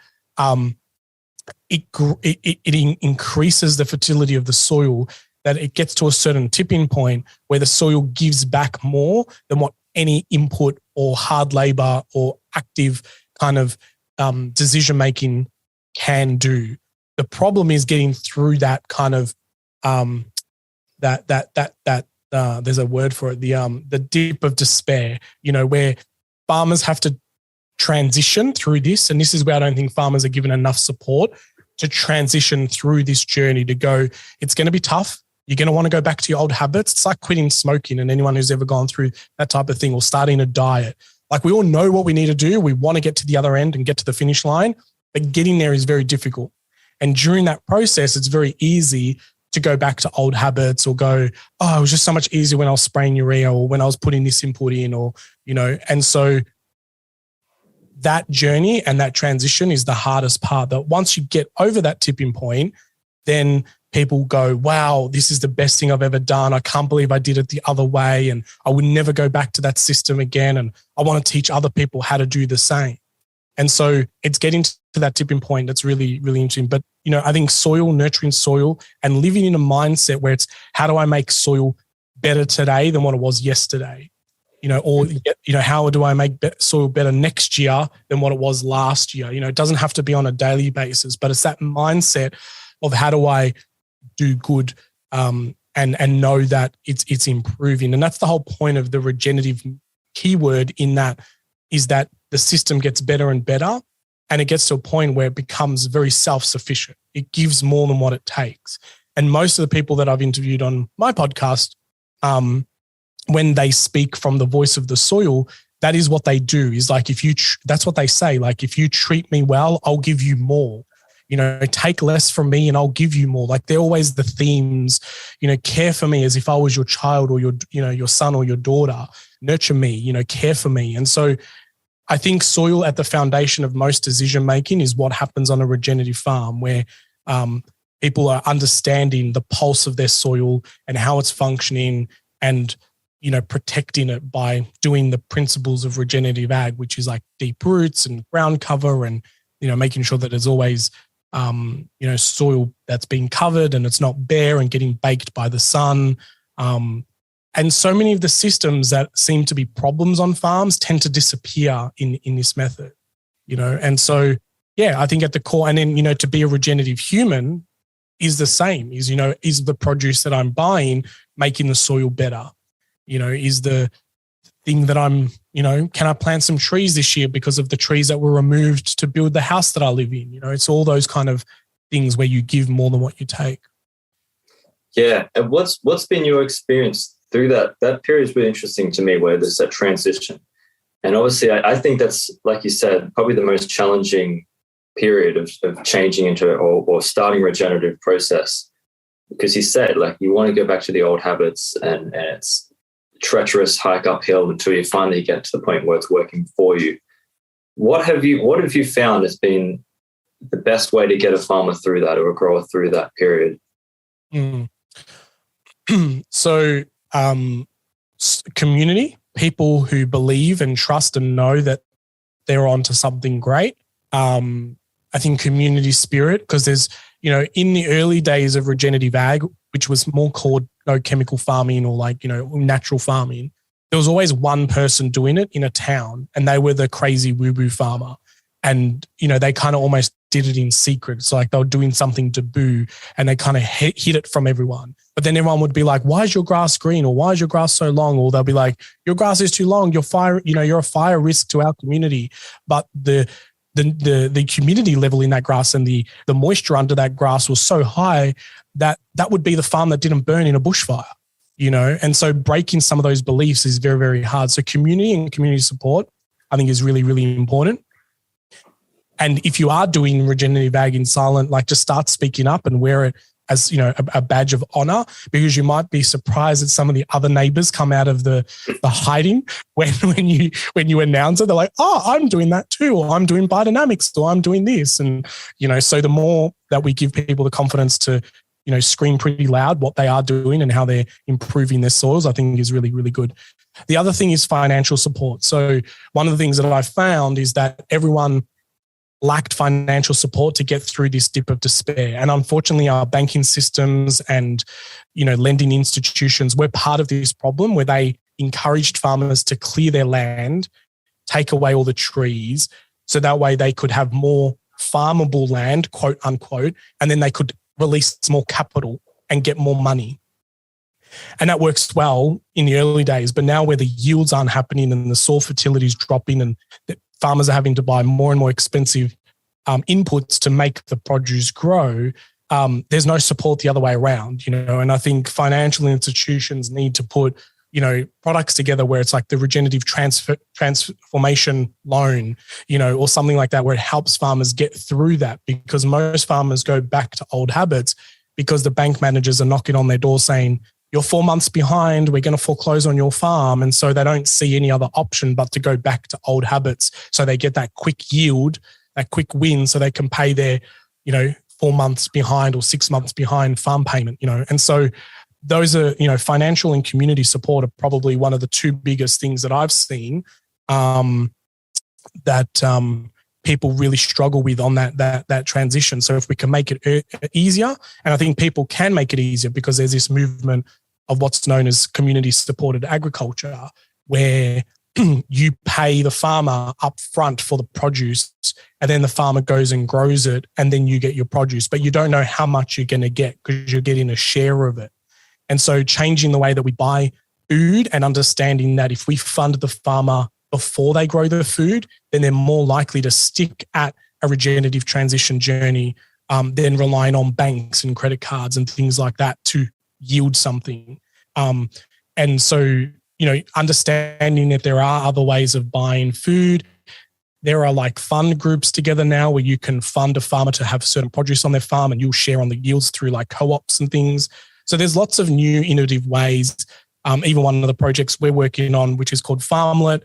it increases the fertility of the soil that it gets to a certain tipping point where the soil gives back more than what any input or hard labor or active kind of decision-making can do. The problem is getting through that kind of there's a word for it, the dip of despair, where farmers have to transition through this. And this is where I don't think farmers are given enough support to transition through this journey to go, it's going to be tough. You're going to want to go back to your old habits. It's like quitting smoking, and anyone who's ever gone through that type of thing, or starting a diet. Like, we all know what we need to do. We want to get to the other end and get to the finish line, but getting there is very difficult. And during that process, it's very easy to go back to old habits, or go, oh, it was just so much easier when I was spraying urea, or when I was putting this input in, or, and so that journey and that transition is the hardest part. That once you get over that tipping point, then people go, wow, this is the best thing I've ever done. I can't believe I did it the other way, and I would never go back to that system again. And I want to teach other people how to do the same. And so it's getting to that tipping point that's really, really interesting. But, I think nurturing soil and living in a mindset where it's, how do I make soil better today than what it was yesterday? Or how do I make soil better next year than what it was last year? It doesn't have to be on a daily basis, but it's that mindset of, how do I do good and know that it's improving. And that's the whole point of the regenerative keyword in that, is that the system gets better and better, and it gets to a point where it becomes very self-sufficient. It gives more than what it takes. And most of the people that I've interviewed on my podcast, when they speak from the voice of the soil, that is what they do. Is like, that's what they say. Like, if you treat me well, I'll give you more. Take less from me and I'll give you more. Like, they're always the themes. Care for me as if I was your child, or your son or your daughter. Nurture me. Care for me. And so, I think soil at the foundation of most decision making is what happens on a regenerative farm, where people are understanding the pulse of their soil and how it's functioning, and protecting it by doing the principles of regenerative ag, which is like deep roots and ground cover, and making sure that there's always soil that's being covered and it's not bare and getting baked by the sun. And so many of the systems that seem to be problems on farms tend to disappear in this method, And so, I think at the core, and then, to be a regenerative human is the same, is the produce that I'm buying making the soil better? Is the thing that I'm, can I plant some trees this year because of the trees that were removed to build the house that I live in? It's all those kind of things where you give more than what you take. Yeah. And what's been your experience through that period? Is really interesting to me, where there's that transition. And obviously I think that's, like you said, probably the most challenging period of changing into or starting a regenerative process. Because you said, like, you want to go back to the old habits, and it's treacherous hike uphill until you finally get to the point where it's working for you. What have you found has been the best way to get a farmer through that, or a grower through that period? So community, people who believe and trust and know that they're onto something great. I think community spirit, because there's, in the early days of regenerative ag, which was more called no chemical farming, or like, natural farming, there was always one person doing it in a town, and they were the crazy woo-woo farmer. And, they kind of almost did it in secret. So like, they were doing something taboo, and they kind of hid it from everyone. But then everyone would be like, why is your grass green? Or why is your grass so long? Or they'll be like, your grass is too long. You're a fire risk to our community. But the humidity level in that grass and the moisture under that grass was so high that would be the farm that didn't burn in a bushfire, And so breaking some of those beliefs is very, very hard. So community and community support, I think, is really, really important. And if you are doing regenerative ag in silent, like, just start speaking up and wear it as, a badge of honor, because you might be surprised that some of the other neighbors come out of the hiding when you announce it. They're like, oh, I'm doing that too, or I'm doing biodynamics, or I'm doing this. And, so the more that we give people the confidence to, scream pretty loud what they are doing and how they're improving their soils, I think is really, really good. The other thing is financial support. So one of the things that I found is that everyone lacked financial support to get through this dip of despair. And unfortunately, our banking systems and, lending institutions were part of this problem where they encouraged farmers to clear their land, take away all the trees, so that way they could have more farmable land, quote unquote, and then they could release more capital and get more money. And that works well in the early days, but now where the yields aren't happening and the soil fertility is dropping and the farmers are having to buy more and more expensive inputs to make the produce grow, there's no support the other way around, and I think financial institutions need to put, products together where it's like the regenerative transformation loan, or something like that, where it helps farmers get through that, because most farmers go back to old habits because the bank managers are knocking on their door saying, you're 4 months behind, we're going to foreclose on your farm. And so they don't see any other option but to go back to old habits. So they get that quick yield, that quick win, so they can pay their, 4 months behind or 6 months behind farm payment, And so those are, financial and community support are probably one of the two biggest things that I've seen that people really struggle with on that transition. So if we can make it easier, and I think people can make it easier because there's this movement of what's known as community supported agriculture, where you pay the farmer up front for the produce, and then the farmer goes and grows it, and then you get your produce, but you don't know how much you're going to get because you're getting a share of it. And so changing the way that we buy food and understanding that if we fund the farmer before they grow the food, then they're more likely to stick at a regenerative transition journey than relying on banks and credit cards and things like that to yield something. And so, understanding that there are other ways of buying food. There are like fund groups together now where you can fund a farmer to have certain produce on their farm and you'll share on the yields through like co-ops and things. So there's lots of new innovative ways. Even one of the projects we're working on, which is called Farmlet,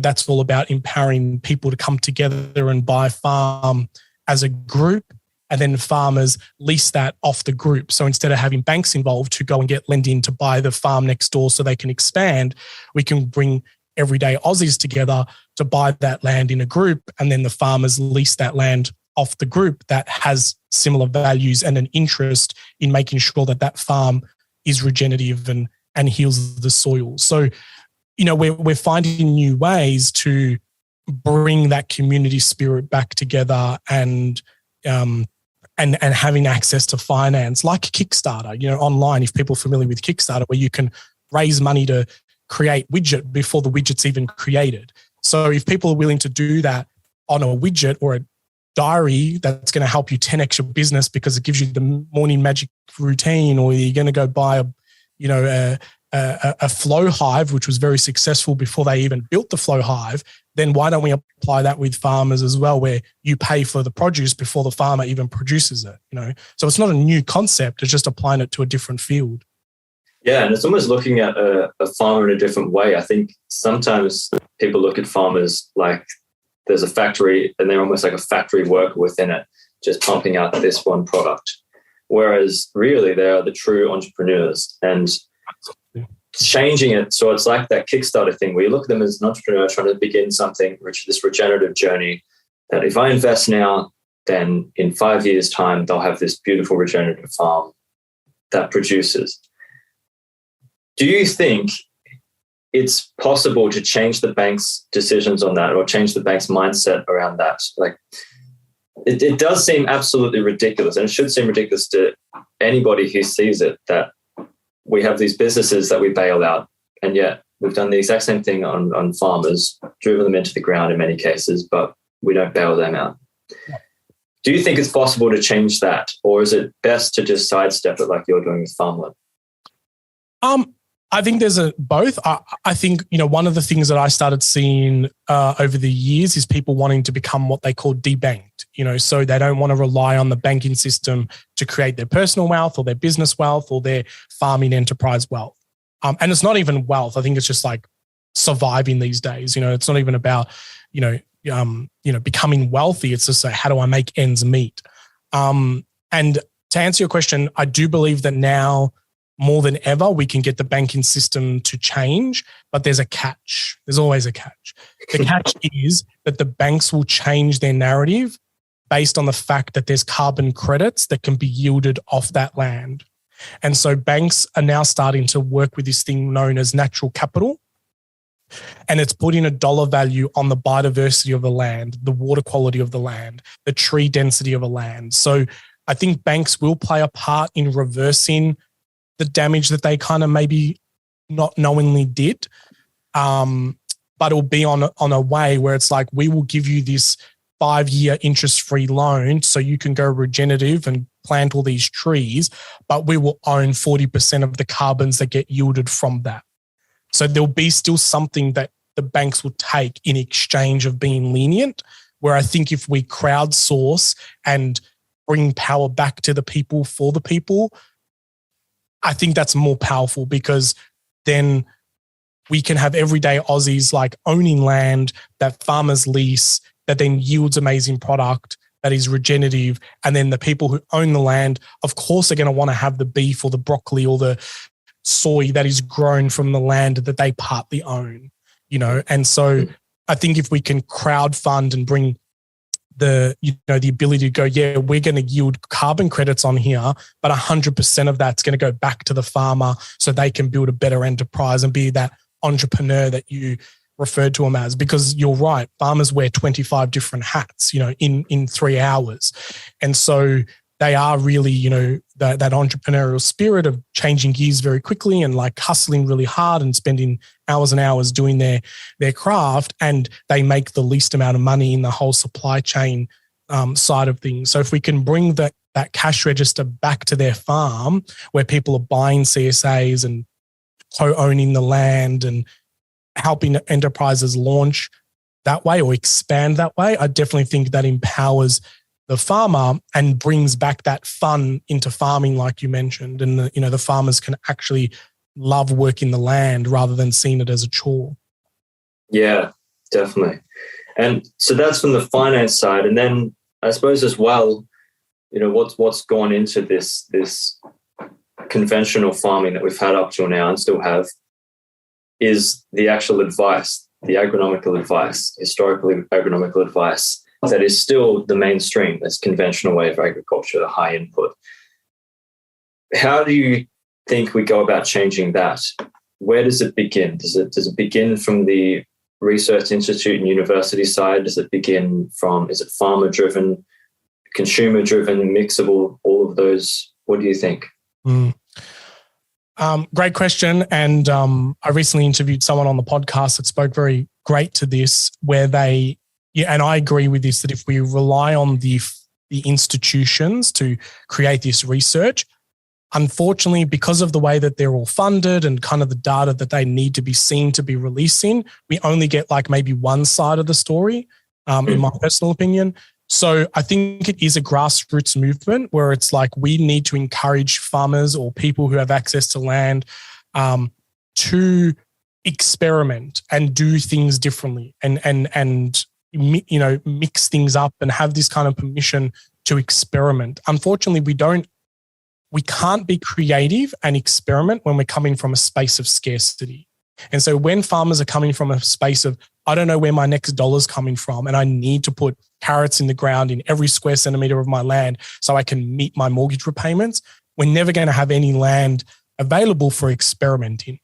that's all about empowering people to come together and buy farm as a group, and then farmers lease that off the group. So instead of having banks involved to go and get lending to buy the farm next door so they can expand, we can bring everyday Aussies together to buy that land in a group, and then the farmers lease that land off the group that has similar values and an interest in making sure that that farm is regenerative and heals the soil. So, we're finding new ways to bring that community spirit back together and having access to finance like Kickstarter, online, if people are familiar with Kickstarter, where you can raise money to create widget before the widget's even created. So if people are willing to do that on a widget or a diary that's going to help you 10x your business because it gives you the morning magic routine, or you're going to go buy a flow hive, which was very successful before they even built the flow hive, then why don't we apply that with farmers as well, where you pay for the produce before the farmer even produces it, So it's not a new concept, it's just applying it to a different field. Yeah, and it's almost looking at a farmer in a different way. I think sometimes people look at farmers like there's a factory and they're almost like a factory worker within it, just pumping out this one product. Whereas really they are the true entrepreneurs, and changing it so it's like that Kickstarter thing where you look at them as an entrepreneur trying to begin something, this regenerative journey, that if I invest now, then in 5 years' time, they'll have this beautiful regenerative farm that produces. Do you think it's possible to change the bank's decisions on that, or change the bank's mindset around that? Like, it does seem absolutely ridiculous, and it should seem ridiculous to anybody who sees it, that we have these businesses that we bail out, and yet we've done the exact same thing on farmers, driven them into the ground in many cases, but we don't bail them out. Yeah. Do you think it's possible to change that, or is it best to just sidestep it like you're doing with Farmlet? I think there's both. I think, one of the things that I started seeing over the years is people wanting to become what they call debanked, so they don't want to rely on the banking system to create their personal wealth or their business wealth or their farming enterprise wealth. And it's not even wealth. I think it's just like surviving these days. It's not even about, becoming wealthy. It's just like, how do I make ends meet? And to answer your question, I do believe that now, more than ever, we can get the banking system to change, but there's a catch. There's always a catch. The catch is that the banks will change their narrative based on the fact that there's carbon credits that can be yielded off that land. And so banks are now starting to work with this thing known as natural capital. And it's putting a dollar value on the biodiversity of the land, the water quality of the land, the tree density of a land. So I think banks will play a part in reversing the damage that they kind of maybe not knowingly did. But it'll be on a way where it's like, we will give you this 5-year interest-free loan so you can go regenerative and plant all these trees, but we will own 40% of the carbons that get yielded from that. So there'll be still something that the banks will take in exchange of being lenient, where I think if we crowdsource and bring power back to the people for the people, I think that's more powerful, because then we can have everyday Aussies like owning land that farmers lease, that then yields amazing product that is regenerative. And then the people who own the land, of course, are going to want to have the beef or the broccoli or the soy that is grown from the land that they partly own, And so I think if we can crowd fund and bring the ability to go, yeah, we're going to yield carbon credits on here, but 100% of that's going to go back to the farmer so they can build a better enterprise and be that entrepreneur that you referred to them as. Because you're right, farmers wear 25 different hats, in 3 hours. And so they are really, that entrepreneurial spirit of changing gears very quickly and like hustling really hard and spending hours and hours doing their craft, and they make the least amount of money in the whole supply chain side of things. So if we can bring that cash register back to their farm, where people are buying CSAs and co-owning the land and helping enterprises launch that way or expand that way, I definitely think that empowers the farmer and brings back that fun into farming, like you mentioned. And the farmers can actually love working the land rather than seeing it as a chore. Yeah, definitely. And so that's from the finance side. And then I suppose as well, what's gone into this conventional farming that we've had up till now and still have is the actual advice, the agronomical advice, historical agronomical advice that is still the mainstream, this conventional way of agriculture, the high input. How do you think we go about changing that? Where does it begin? Does it begin from the research institute and university side? Does it begin from, is it farmer driven, consumer driven, mix of all of those? What do you think? Great question. And I recently interviewed someone on the podcast that spoke very great to this, where and I agree with this, that if we rely on the institutions to create this research, unfortunately, because of the way that they're all funded and kind of the data that they need to be seen to be releasing, we only get like maybe one side of the story, in my personal opinion. So I think it is a grassroots movement where it's like we need to encourage farmers or people who have access to land to experiment and do things differently and mix things up and have this kind of permission to experiment. Unfortunately, we can't be creative and experiment when we're coming from a space of scarcity. And so when farmers are coming from a space of, I don't know where my next dollar's coming from, and I need to put carrots in the ground in every square centimeter of my land so I can meet my mortgage repayments, we're never going to have any land available for experimenting.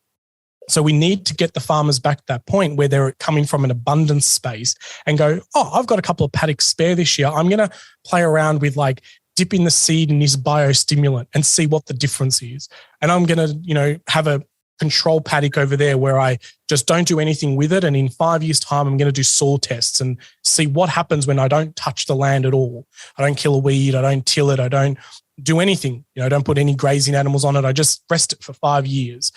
So we need to get the farmers back to that point where they're coming from an abundance space and go, oh, I've got a couple of paddocks spare this year. I'm going to play around with like dipping the seed in this biostimulant and see what the difference is. And I'm going to, have a control paddock over there where I just don't do anything with it. And in 5 years' time, I'm going to do soil tests and see what happens when I don't touch the land at all. I don't kill a weed. I don't till it. I don't do anything. I don't put any grazing animals on it. I just rest it for 5 years.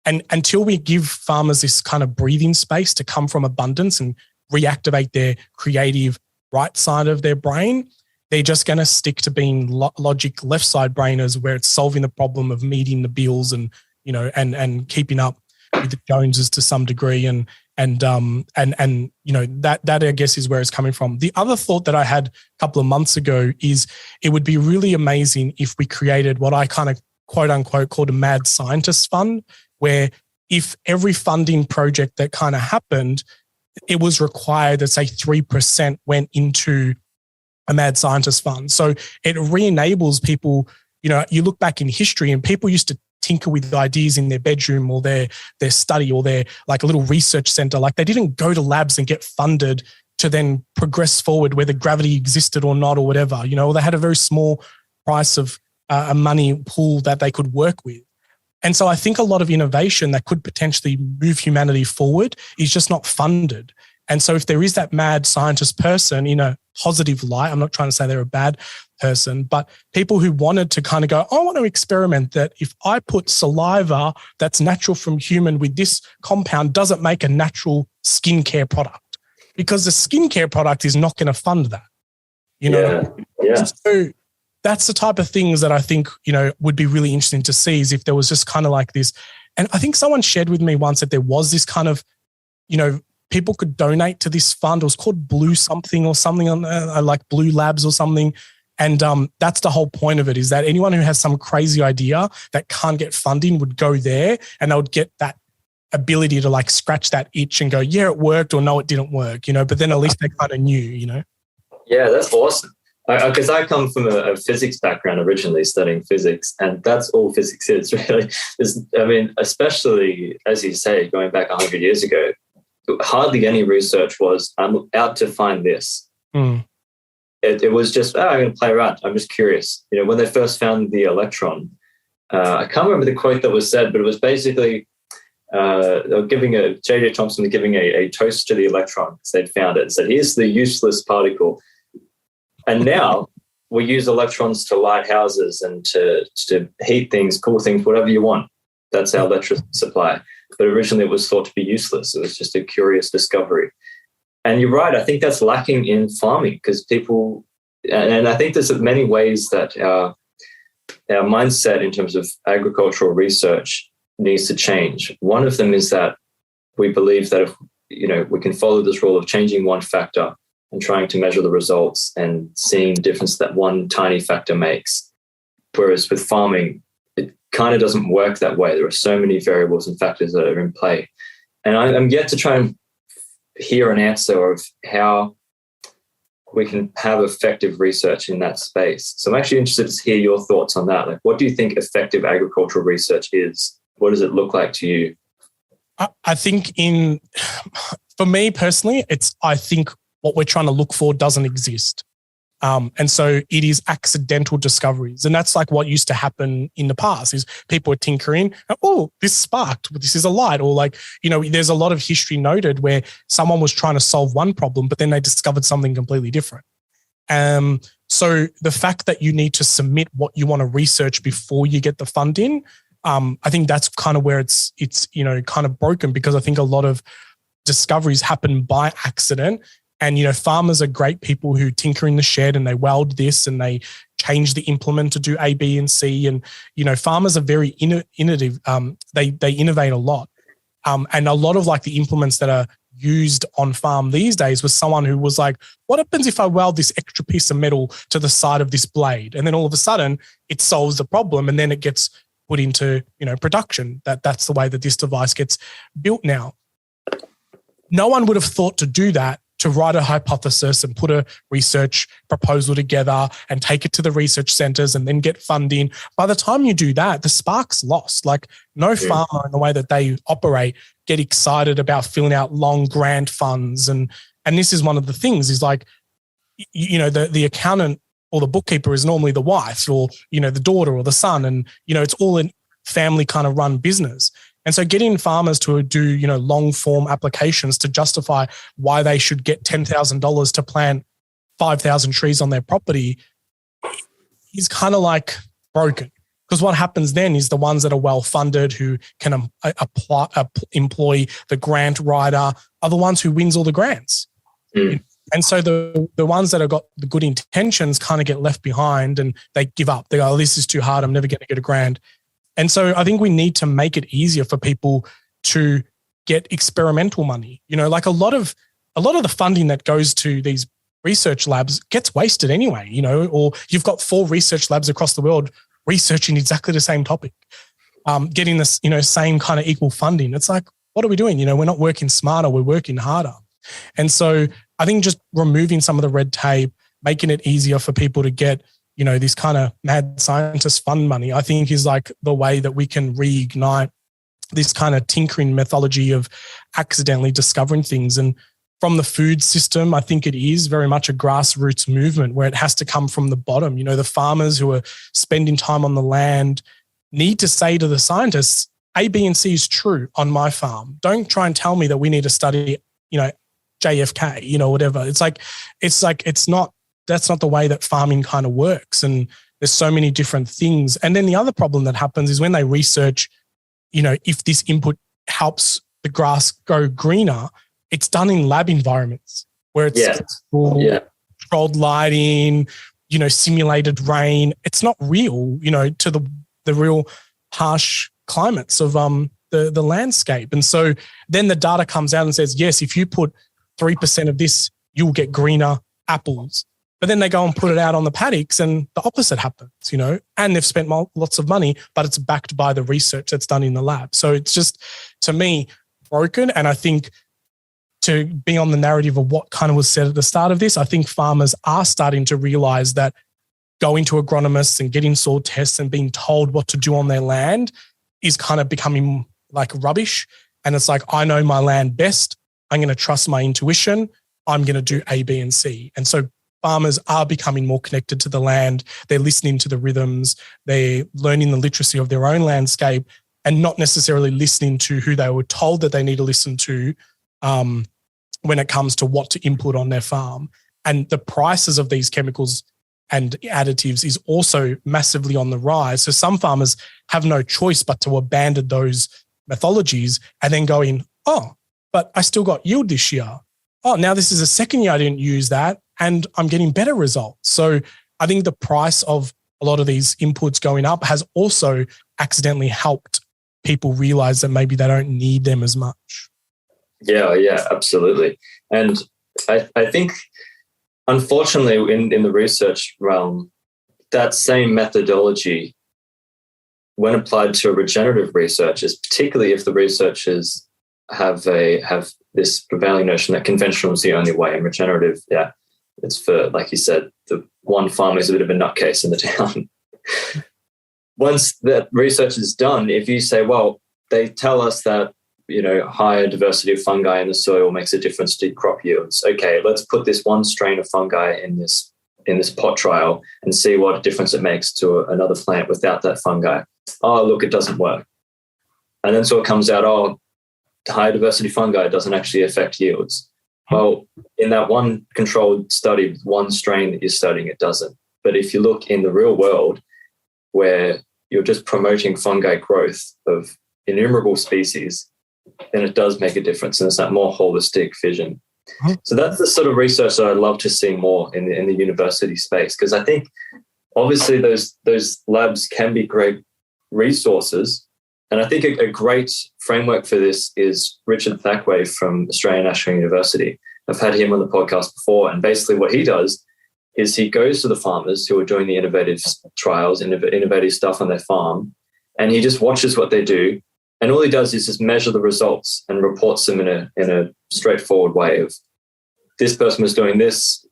And until we give farmers this kind of breathing space to come from abundance and reactivate their creative right side of their brain, they're just going to stick to being logic left side brainers, where it's solving the problem of meeting the bills and and keeping up with the Joneses to some degree, and that I guess is where it's coming from. The other thought that I had a couple of months ago is it would be really amazing if we created what I kind of quote unquote called a mad scientist fund, where if every funding project that kind of happened, it was required that say 3% went into a mad scientist fund. So it re-enables people. You look back in history and people used to tinker with ideas in their bedroom or their study or their like a little research center. Like they didn't go to labs and get funded to then progress forward whether gravity existed or not or whatever. Or they had a very small price of a money pool that they could work with. And so I think a lot of innovation that could potentially move humanity forward is just not funded. And so if there is that mad scientist person in a positive light, I'm not trying to say they're a bad person, but people who wanted to kind of go, I want to experiment that if I put saliva that's natural from human with this compound, does it make a natural skincare product? Because the skincare product is not going to fund that. Yeah. So that's the type of things that I think, would be really interesting to see is if there was just kind of like this. And I think someone shared with me once that there was this kind of, people could donate to this fund. It was called Blue something or something on like Blue Labs or something. And that's the whole point of it is that anyone who has some crazy idea that can't get funding would go there and they would get that ability to like scratch that itch and go, yeah, it worked or no, it didn't work, but then at least they kind of knew, Yeah, that's awesome. Because I come from a physics background originally, studying physics, and that's all physics is really. Especially, as you say, going back 100 years ago, hardly any research was, I'm out to find this. Mm. It was just, I'm going to play around. I'm just curious. When they first found the electron, I can't remember the quote that was said, but it was basically they were giving J.J. Thomson was giving a toast to the electron because they'd found it and said, here's the useless particle. And now we use electrons to light houses and to heat things, cool things, whatever you want. That's our electricity supply. But originally it was thought to be useless. It was just a curious discovery. And you're right. I think that's lacking in farming because people, and I think there's many ways that our mindset in terms of agricultural research needs to change. One of them is that we believe that if, we can follow this rule of changing one factor and trying to measure the results and seeing the difference that one tiny factor makes. Whereas with farming, it kind of doesn't work that way. There are so many variables and factors that are in play. And I'm yet to try and hear an answer of how we can have effective research in that space. So I'm actually interested to hear your thoughts on that. Like, what do you think effective agricultural research is? What does it look like to you? I think for me personally, I think what we're trying to look for doesn't exist. And so it is accidental discoveries. And that's like what used to happen in the past is people were tinkering. Oh, this sparked. This is a light. Or like, there's a lot of history noted where someone was trying to solve one problem, but then they discovered something completely different. So the fact that you need to submit what you want to research before you get the funding, I think that's kind of where it's kind of broken because I think a lot of discoveries happen by accident. And, farmers are great people who tinker in the shed and they weld this and they change the implement to do A, B, and C. And, farmers are very innovative. They innovate a lot. And a lot of like the implements that are used on farm these days was someone who was like, what happens if I weld this extra piece of metal to the side of this blade? And then all of a sudden it solves the problem and then it gets put into, production. That's the way that this device gets built now. No one would have thought to do that, to write a hypothesis and put a research proposal together and take it to the research centers and then get funding. By the time you do that, the spark's lost. Like no farmer in the way that they operate get excited about filling out long grant funds. And this is one of the things is like, the accountant or the bookkeeper is normally the wife or, the daughter or the son. And, it's all in family kind of run business. And so getting farmers to do, long form applications to justify why they should get $10,000 to plant 5,000 trees on their property is kind of like broken. Because what happens then is the ones that are well funded who can employ the grant writer are the ones who wins all the grants. Mm. And so the ones that have got the good intentions kind of get left behind and they give up. They go, oh, this is too hard. I'm never going to get a grant. And so I think we need to make it easier for people to get experimental money. Like a lot of the funding that goes to these research labs gets wasted anyway, or you've got 4 research labs across the world researching exactly the same topic, getting this, same kind of equal funding. It's like, what are we doing? We're not working smarter, we're working harder. And so I think just removing some of the red tape, making it easier for people to get, this kind of mad scientist fund money, I think is like the way that we can reignite this kind of tinkering methodology of accidentally discovering things. And from the food system, I think it is very much a grassroots movement where it has to come from the bottom. The farmers who are spending time on the land need to say to the scientists, A, B, and C is true on my farm. Don't try and tell me that we need to study, JFK, whatever. That's not the way that farming kind of works. And there's so many different things. And then the other problem that happens is when they research, if this input helps the grass grow greener, it's done in lab environments where it's controlled lighting, simulated rain. It's not real, to the real harsh climates of the landscape. And so then the data comes out and says, yes, if you put 3% of this, you'll get greener apples. But then they go and put it out on the paddocks and the opposite happens, and they've spent lots of money, but it's backed by the research that's done in the lab. So it's just, to me, broken. And I think to be on the narrative of what kind of was said at the start of this, I think farmers are starting to realize that going to agronomists and getting soil tests and being told what to do on their land is kind of becoming like rubbish. And it's like, I know my land best. I'm going to trust my intuition. I'm going to do A, B, and C. And so farmers are becoming more connected to the land. They're listening to the rhythms. They're learning the literacy of their own landscape and not necessarily listening to who they were told that they need to listen to when it comes to what to input on their farm. And the prices of these chemicals and additives is also massively on the rise. So some farmers have no choice but to abandon those methodologies and then going, oh, but I still got yield this year. Oh, now this is the second year I didn't use that and I'm getting better results. So I think the price of a lot of these inputs going up has also accidentally helped people realize that maybe they don't need them as much. Yeah, absolutely. And I think, unfortunately, in the research realm, that same methodology, when applied to regenerative researchers, particularly if the researchers have this prevailing notion that conventional is the only way, and regenerative, it's for, like you said, the one farmer is a bit of a nutcase in the town. Once that research is done, if you say, well, they tell us that, higher diversity of fungi in the soil makes a difference to crop yields. Okay, let's put this one strain of fungi in this pot trial and see what difference it makes to another plant without that fungi. Oh, look, it doesn't work. And then so it comes out, high diversity fungi doesn't actually affect yields. Well, in that one controlled study, one strain that you're studying, it doesn't. But if you look in the real world, where you're just promoting fungi growth of innumerable species, then it does make a difference. And it's that more holistic vision. So that's the sort of research that I'd love to see more in the university space, because I think obviously those labs can be great resources. And I think a great framework for this is Richard Thackway from Australian National University. I've had him on the podcast before, and basically what he does is he goes to the farmers who are doing the innovative trials, innovative stuff on their farm, and he just watches what they do. And all he does is just measure the results and reports them in a straightforward way of, this person was doing this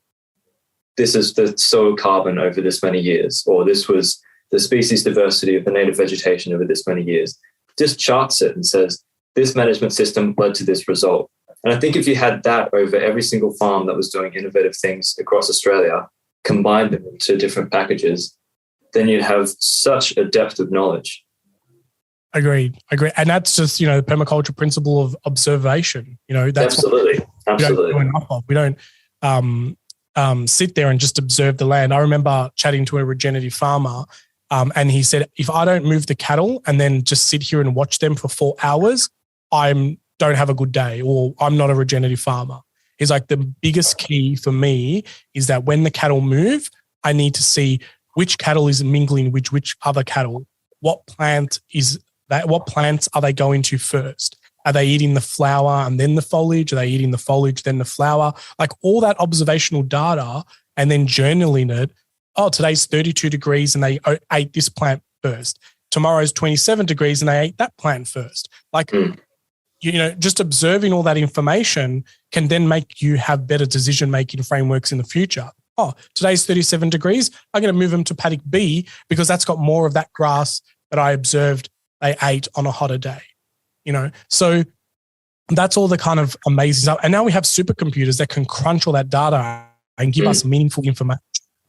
is the soil carbon over this many years, or this was the species diversity of the native vegetation over this many years. Just charts it and says, this management system led to this result. And I think if you had that over every single farm that was doing innovative things across Australia, combined them into different packages, then you'd have such a depth of knowledge. Agreed. And that's just, the permaculture principle of observation. That's absolutely. We don't sit there and just observe the land. I remember chatting to a regenerative farmer, and he said, if I don't move the cattle and then just sit here and watch them for 4 hours, I don't have a good day, or I'm not a regenerative farmer. He's like, the biggest key for me is that when the cattle move, I need to see which cattle is mingling with which other cattle. What plants are they going to first? Are they eating the flower and then the foliage? Are they eating the foliage, then the flower? Like all that observational data, and then journaling it. Oh, today's 32 degrees and they ate this plant first. Tomorrow's 27 degrees and they ate that plant first. Like, just observing all that information can then make you have better decision-making frameworks in the future. oh, today's 37 degrees. I'm going to move them to paddock B because that's got more of that grass that I observed they ate on a hotter day. So that's all the kind of amazing stuff. And now we have supercomputers that can crunch all that data and give us meaningful information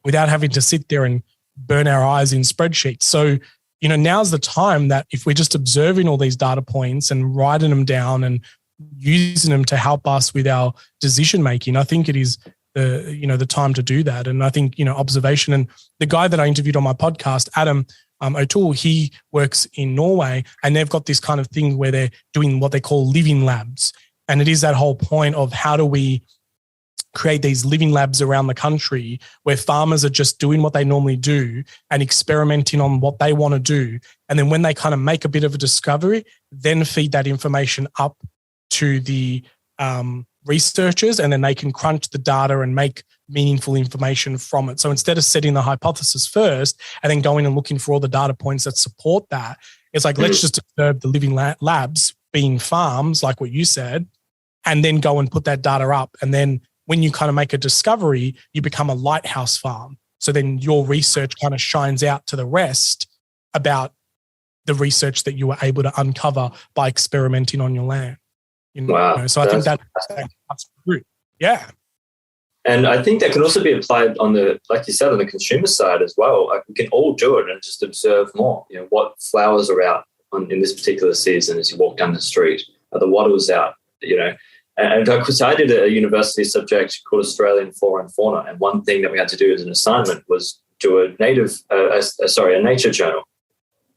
without having to sit there and burn our eyes in spreadsheets. So, now's the time that if we're just observing all these data points and writing them down and using them to help us with our decision making, I think it is the time to do that. And I think, observation, and the guy that I interviewed on my podcast, Adam O'Toole, he works in Norway, and they've got this kind of thing where they're doing what they call living labs. And it is that whole point of how do we create these living labs around the country where farmers are just doing what they normally do and experimenting on what they want to do. And then when they kind of make a bit of a discovery, then feed that information up to the researchers, and then they can crunch the data and make meaningful information from it. So instead of setting the hypothesis first and then going and looking for all the data points that support that, it's like, let's just observe the living labs being farms, like what you said, and then go and put that data up. And then when you kind of make a discovery, you become a lighthouse farm. So then your research kind of shines out to the rest about the research that you were able to uncover by experimenting on your land. Wow. So I think that's true. Yeah. And I think that can also be applied on the, like you said, on the consumer side as well. Like, we can all do it and just observe more. What flowers are out in this particular season as you walk down the street. Are the wattles out? And because I did a university subject called Australian Flora and Fauna, and one thing that we had to do as an assignment was do a nature journal.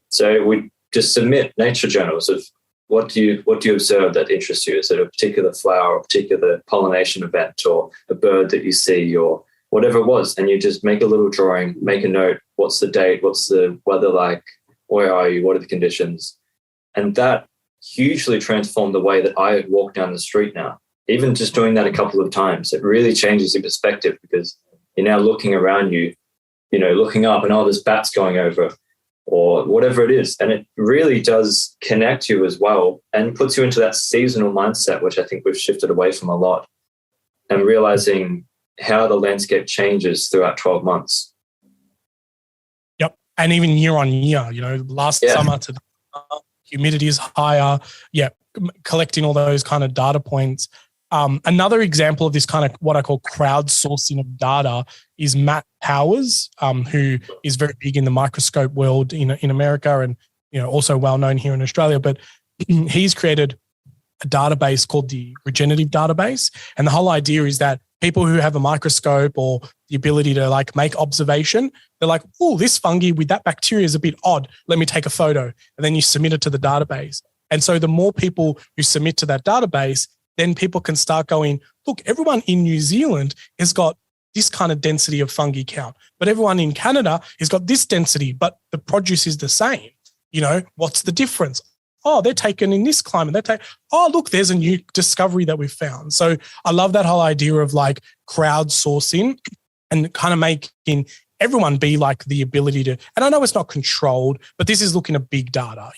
So we just submit nature journals of what do you observe that interests you? Is it a particular flower, or a particular pollination event, or a bird that you see, or whatever it was? And you just make a little drawing, make a note. What's the date? What's the weather like? Where are you? What are the conditions? And that hugely transformed the way that I walk down the street now. Even just doing that a couple of times, it really changes your perspective, because you're now looking around you, looking up and, there's bats going over, or whatever it is. And it really does connect you as well and puts you into that seasonal mindset, which I think we've shifted away from a lot, and realizing how the landscape changes throughout 12 months. Yep. And even year on year, last summer to humidity is higher. Yeah. Collecting all those kind of data points. Another example of this kind of what I call crowdsourcing of data is Matt Powers, who is very big in the microscope world in America, and also well known here in Australia. But he's created a database called the regenerative database, and the whole idea is that people who have a microscope or the ability to make observation, they're like, oh, this fungi with that bacteria is a bit odd. Let me take a photo, and then you submit it to the database. And so the more people who submit to that database, then people can start going, look, everyone in New Zealand has got this kind of density of fungi count, but everyone in Canada has got this density, but the produce is the same. What's the difference? Oh, they're taken in this climate. Look, there's a new discovery that we've found. So I love that whole idea of crowdsourcing and kind of making everyone be the ability to, and I know it's not controlled, but this is looking at big data,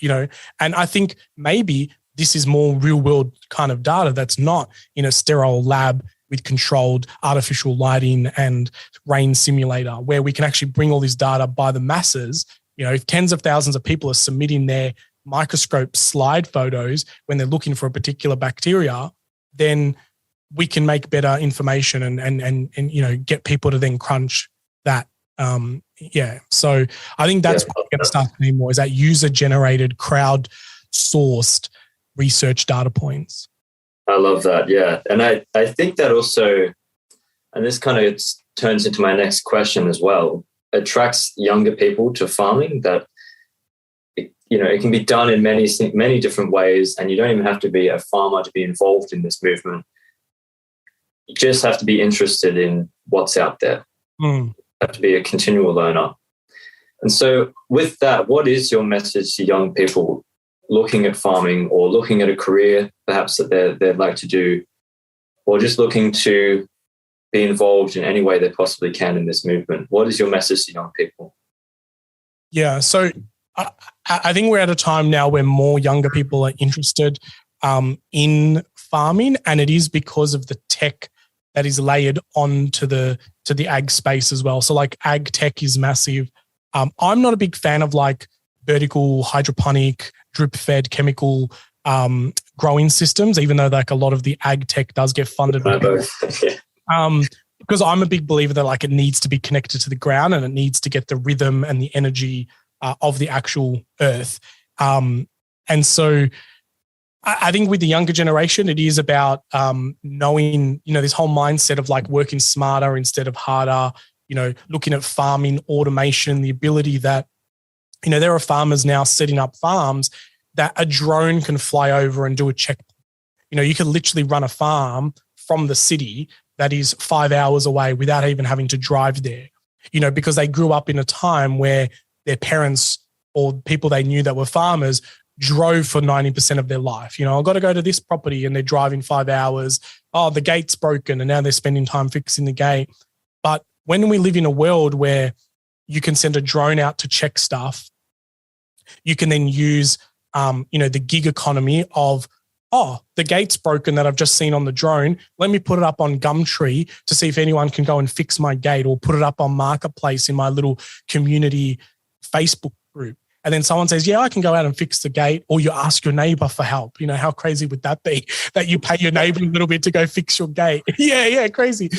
and I think maybe this is more real world kind of data that's not in a sterile lab with controlled artificial lighting and rain simulator, where we can actually bring all this data by the masses. If tens of thousands of people are submitting their microscope slide photos when they're looking for a particular bacteria, then we can make better information and get people to then crunch that. So I think that's what we're going to start seeing more, is that user generated, crowd sourced research data points. I love that. Yeah. And I think that also, and this kind of turns into my next question as well, attracts younger people to farming, that it can be done in many different ways, and you don't even have to be a farmer to be involved in this movement. You just have to be interested in what's out there. You have to be a continual learner. And so with that, what is your message to young people looking at farming, or looking at a career perhaps that they'd like to do, or just looking to be involved in any way they possibly can in this movement? What is your message to young people? Yeah, so I think we're at a time now where more younger people are interested in farming, and it is because of the tech that is layered onto the to the ag space as well. So like ag tech is massive. I'm not a big fan of like vertical hydroponic, drip fed chemical growing systems, even though like a lot of the ag tech does get funded. Because I'm a big believer that like it needs to be connected to the ground and it needs to get the rhythm and the energy of the actual earth. And so I think with the younger generation, it is about knowing, this whole mindset of like working smarter instead of harder, looking at farming automation, the ability that, there are farmers now setting up farms that a drone can fly over and do a check. You can literally run a farm from the city that is 5 hours away without even having to drive there, because they grew up in a time where their parents or people they knew that were farmers drove for 90% of their life. I've got to go to this property and they're driving 5 hours. Oh, the gate's broken and now they're spending time fixing the gate. But when we live in a world where you can send a drone out to check stuff, you can then use, the gig economy of, the gate's broken that I've just seen on the drone. Let me put it up on Gumtree to see if anyone can go and fix my gate, or put it up on Marketplace in my little community Facebook group. And then someone says, yeah, I can go out and fix the gate. Or you ask your neighbor for help. How crazy would that be that you pay your neighbor a little bit to go fix your gate? Yeah, crazy,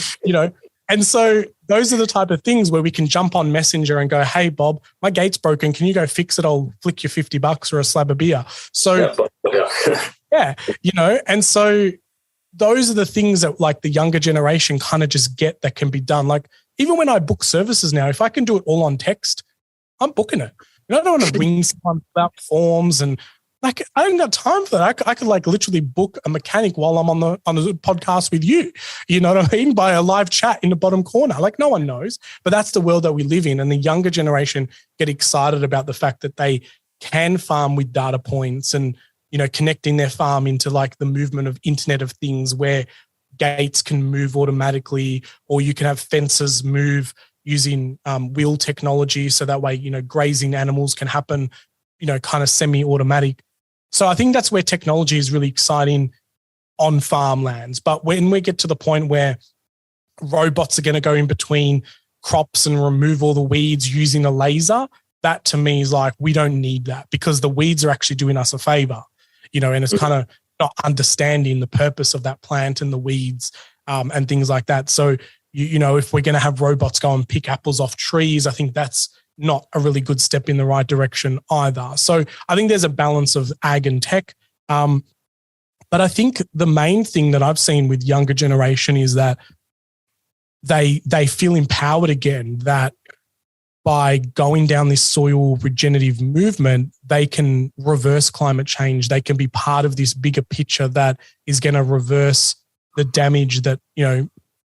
And so those are the type of things where we can jump on Messenger and go, hey, Bob, my gate's broken. Can you go fix it? I'll flick you $50 or a slab of beer. So, and so those are the things that like the younger generation kind of just get that can be done. Like even when I book services now, if I can do it all on text, I'm booking it. I don't want to ring someone about forms and like, I haven't got time for that. I could like literally book a mechanic while I'm on the podcast with you. You know what I mean? By a live chat in the bottom corner. Like no one knows, but that's the world that we live in. And the younger generation get excited about the fact that they can farm with data points and, connecting their farm into like the movement of Internet of Things where gates can move automatically, or you can have fences move using wheel technology. So that way, grazing animals can happen, kind of semi-automatic. So I think that's where technology is really exciting on farmlands. But when we get to the point where robots are going to go in between crops and remove all the weeds using a laser, that to me is like, we don't need that because the weeds are actually doing us a favor, and it's kind of not understanding the purpose of that plant and the weeds and things like that. So, if we're going to have robots go and pick apples off trees, I think that's not a really good step in the right direction either. So I think there's a balance of ag and tech. But I think the main thing that I've seen with younger generation is that they feel empowered again, that by going down this soil regenerative movement, they can reverse climate change. They can be part of this bigger picture that is going to reverse the damage that,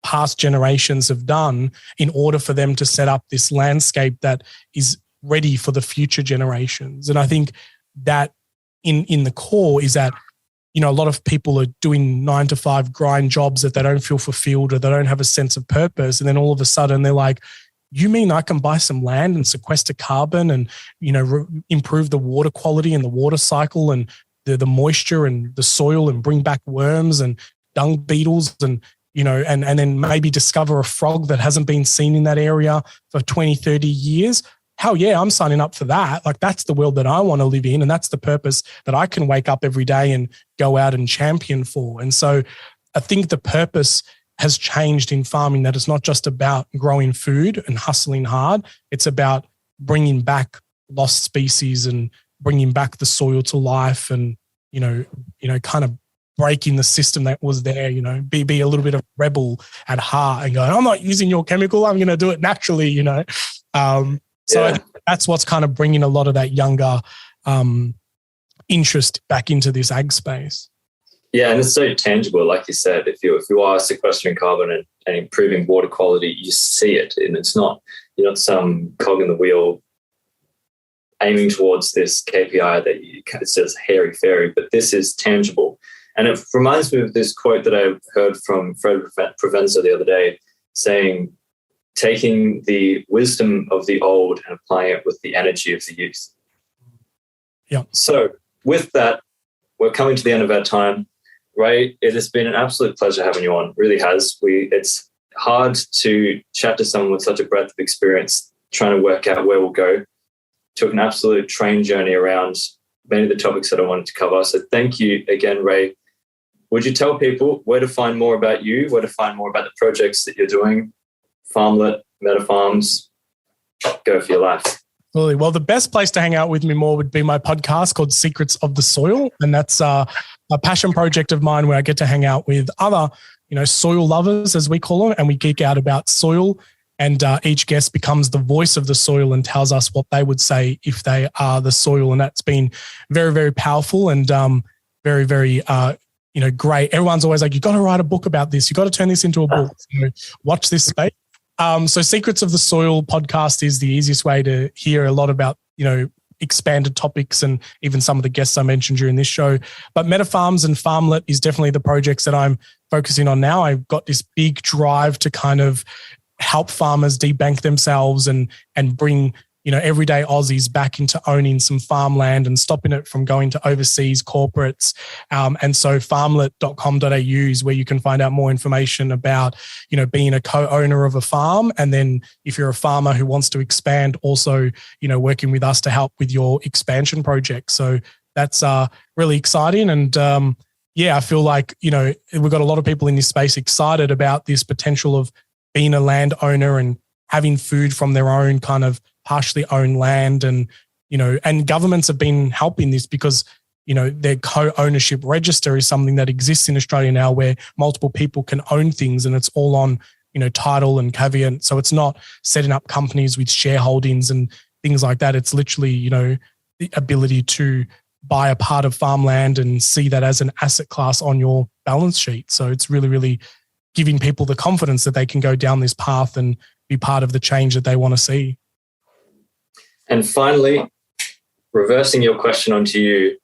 past generations have done in order for them to set up this landscape that is ready for the future generations. And I think that in the core is that, a lot of people are doing 9-to-5 grind jobs that they don't feel fulfilled or they don't have a sense of purpose. And then all of a sudden they're like, you mean I can buy some land and sequester carbon and, improve the water quality and the water cycle and the moisture and the soil and bring back worms and dung beetles and, and then maybe discover a frog that hasn't been seen in that area for 20, 30 years. Hell yeah, I'm signing up for that. Like that's the world that I want to live in. And that's the purpose that I can wake up every day and go out and champion for. And so I think the purpose has changed in farming, that it's not just about growing food and hustling hard. It's about bringing back lost species and bringing back the soil to life and, kind of breaking the system that was there, be a little bit of rebel at heart and going, I'm not using your chemical. I'm going to do it naturally, So I think that's what's kind of bringing a lot of that younger interest back into this ag space. Yeah, and it's so tangible, like you said. If you are sequestering carbon and improving water quality, you see it, and it's not you're not some cog in the wheel aiming towards this KPI that it says hairy fairy, but this is tangible. And it reminds me of this quote that I heard from Fred Provenza the other day, saying, taking the wisdom of the old and applying it with the energy of the youth. Yeah. So with that, we're coming to the end of our time. Ray, it has been an absolute pleasure having you on. It really has. hard to chat to someone with such a breadth of experience, trying to work out where we'll go. Took an absolute train journey around many of the topics that I wanted to cover. So thank you again, Ray. Would you tell people where to find more about you, where to find more about the projects that you're doing, Farmlet, Meta Farms? Go for your life. Absolutely. Well, the best place to hang out with me more would be my podcast called Secrets of the Soil. And that's a passion project of mine where I get to hang out with other, soil lovers, as we call them, and we geek out about soil. And each guest becomes the voice of the soil and tells us what they would say if they are the soil. And that's been very, very powerful and very, very, great. Everyone's always like, you got to write a book about this. You got to turn this into a book. So watch this space. So Secrets of the Soil podcast is the easiest way to hear a lot about, expanded topics and even some of the guests I mentioned during this show. But Meta Farms and Farmlet is definitely the projects that I'm focusing on now. I've got this big drive to kind of help farmers debank themselves and bring, everyday Aussies back into owning some farmland and stopping it from going to overseas corporates. And so farmlet.com.au is where you can find out more information about, being a co-owner of a farm. And then if you're a farmer who wants to expand, also, working with us to help with your expansion project. So that's really exciting. And I feel like, we've got a lot of people in this space excited about this potential of being a landowner and having food from their own kind of partially owned land. And, and governments have been helping this because, their co-ownership register is something that exists in Australia now where multiple people can own things and it's all on, title and caveat. So it's not setting up companies with shareholdings and things like that. It's literally, the ability to buy a part of farmland and see that as an asset class on your balance sheet. So it's really, really giving people the confidence that they can go down this path and be part of the change that they want to see. And finally, reversing your question onto you,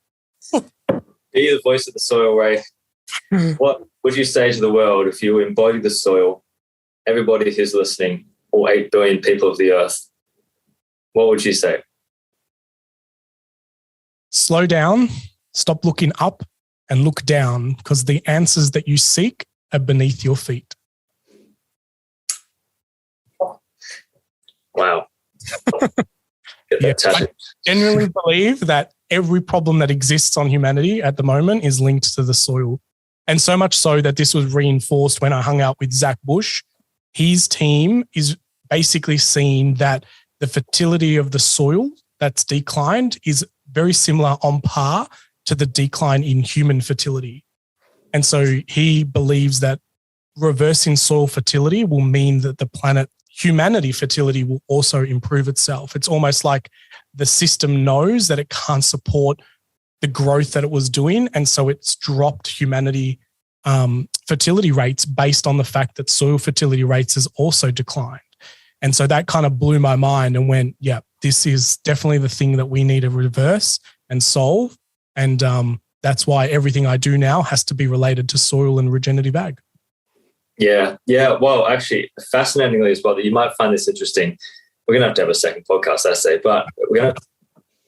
be the voice of the soil, Ray. What would you say to the world if you embody the soil, everybody who's listening, all 8 billion people of the earth? What would you say? Slow down, stop looking up and look down because the answers that you seek are beneath your feet. Wow. I genuinely believe that every problem that exists on humanity at the moment is linked to the soil. And so much so that this was reinforced when I hung out with Zach Bush. His team is basically seeing that the fertility of the soil that's declined is very similar on par to the decline in human fertility. And so he believes that reversing soil fertility will mean that the planet humanity fertility will also improve itself. It's almost like the system knows that it can't support the growth that it was doing. And so it's dropped humanity fertility rates based on the fact that soil fertility rates has also declined. And so that kind of blew my mind and went, yeah, this is definitely the thing that we need to reverse and solve. And that's why everything I do now has to be related to soil and regenerative ag. Yeah. Well, actually, fascinatingly as well, that you might find this interesting. We're going to have a second podcast, I say, but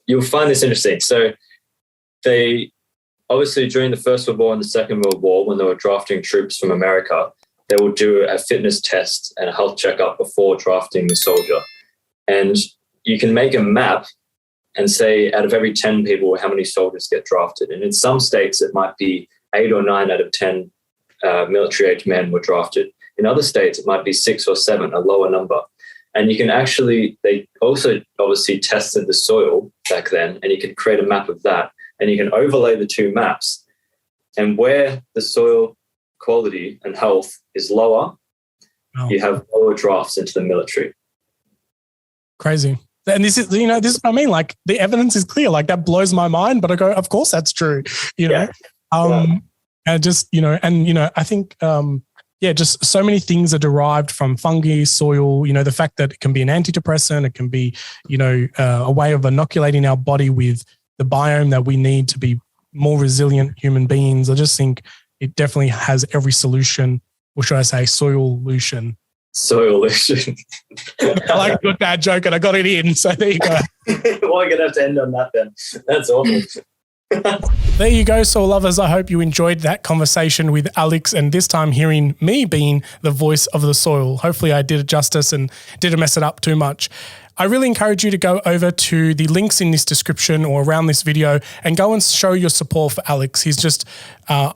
you'll find this interesting. So they obviously during the First World War and the Second World War, when they were drafting troops from America, they would do a fitness test and a health checkup before drafting the soldier. And you can make a map and say out of every 10 people, how many soldiers get drafted. And in some states, it might be 8 or 9 out of 10 military-age men were drafted. In other states, it might be 6 or 7, a lower number. And you can they also obviously tested the soil back then, and you can create a map of that, and you can overlay the two maps. And where the soil quality and health is lower, you have lower drafts into the military. Crazy. And this is what I mean. Like the evidence is clear. Like that blows my mind, but I go, of course that's true. And just, I think, just so many things are derived from fungi, soil, the fact that it can be an antidepressant, it can be, a way of inoculating our body with the biome that we need to be more resilient human beings. I just think it definitely has every solution, or should I say solution. Solution. I like a good bad joke and I got it in. So there you go. Well, we're going to have to end on that then. That's awful. There you go, soil lovers. I hope you enjoyed that conversation with Alex, and this time hearing me being the voice of the soil. Hopefully I did it justice and didn't mess it up too much. I really encourage you to go over to the links in this description or around this video and go and show your support for Alex. He's just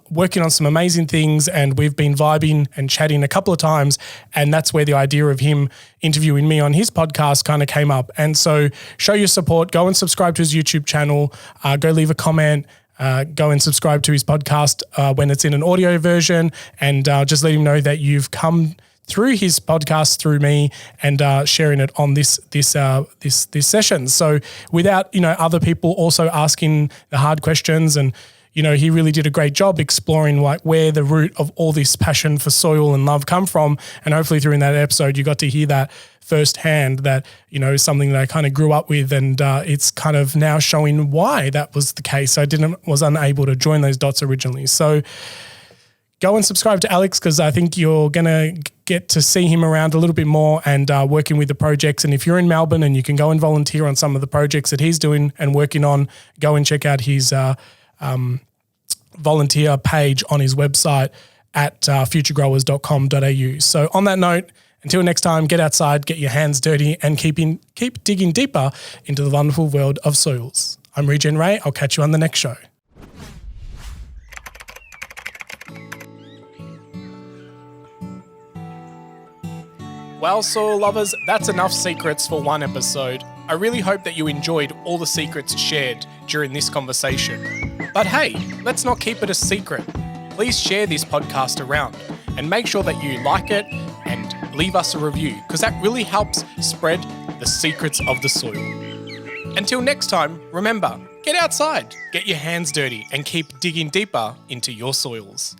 working on some amazing things, and we've been vibing and chatting a couple of times, and that's where the idea of him interviewing me on his podcast kind of came up. And so show your support, go and subscribe to his YouTube channel, go leave a comment, go and subscribe to his podcast when it's in an audio version, and just let him know that you've come through his podcast through me and sharing it on this session. So without other people also asking the hard questions, and he really did a great job exploring like where the root of all this passion for soil and love come from. And hopefully through that episode you got to hear that firsthand, that something that I kind of grew up with, and it's kind of now showing why that was the case. I was unable to join those dots originally. So go and subscribe to Alex, because I think you're going to get to see him around a little bit more and working with the projects. And if you're in Melbourne and you can go and volunteer on some of the projects that he's doing and working on, go and check out his volunteer page on his website at futuregrowers.com.au. So on that note, until next time, get outside, get your hands dirty, and keep digging deeper into the wonderful world of soils. I'm Regen Ray. I'll catch you on the next show. Well, soil lovers, that's enough secrets for one episode. I really hope that you enjoyed all the secrets shared during this conversation. But hey, let's not keep it a secret. Please share this podcast around and make sure that you like it and leave us a review, because that really helps spread the secrets of the soil. Until next time, remember, get outside, get your hands dirty, and keep digging deeper into your soils.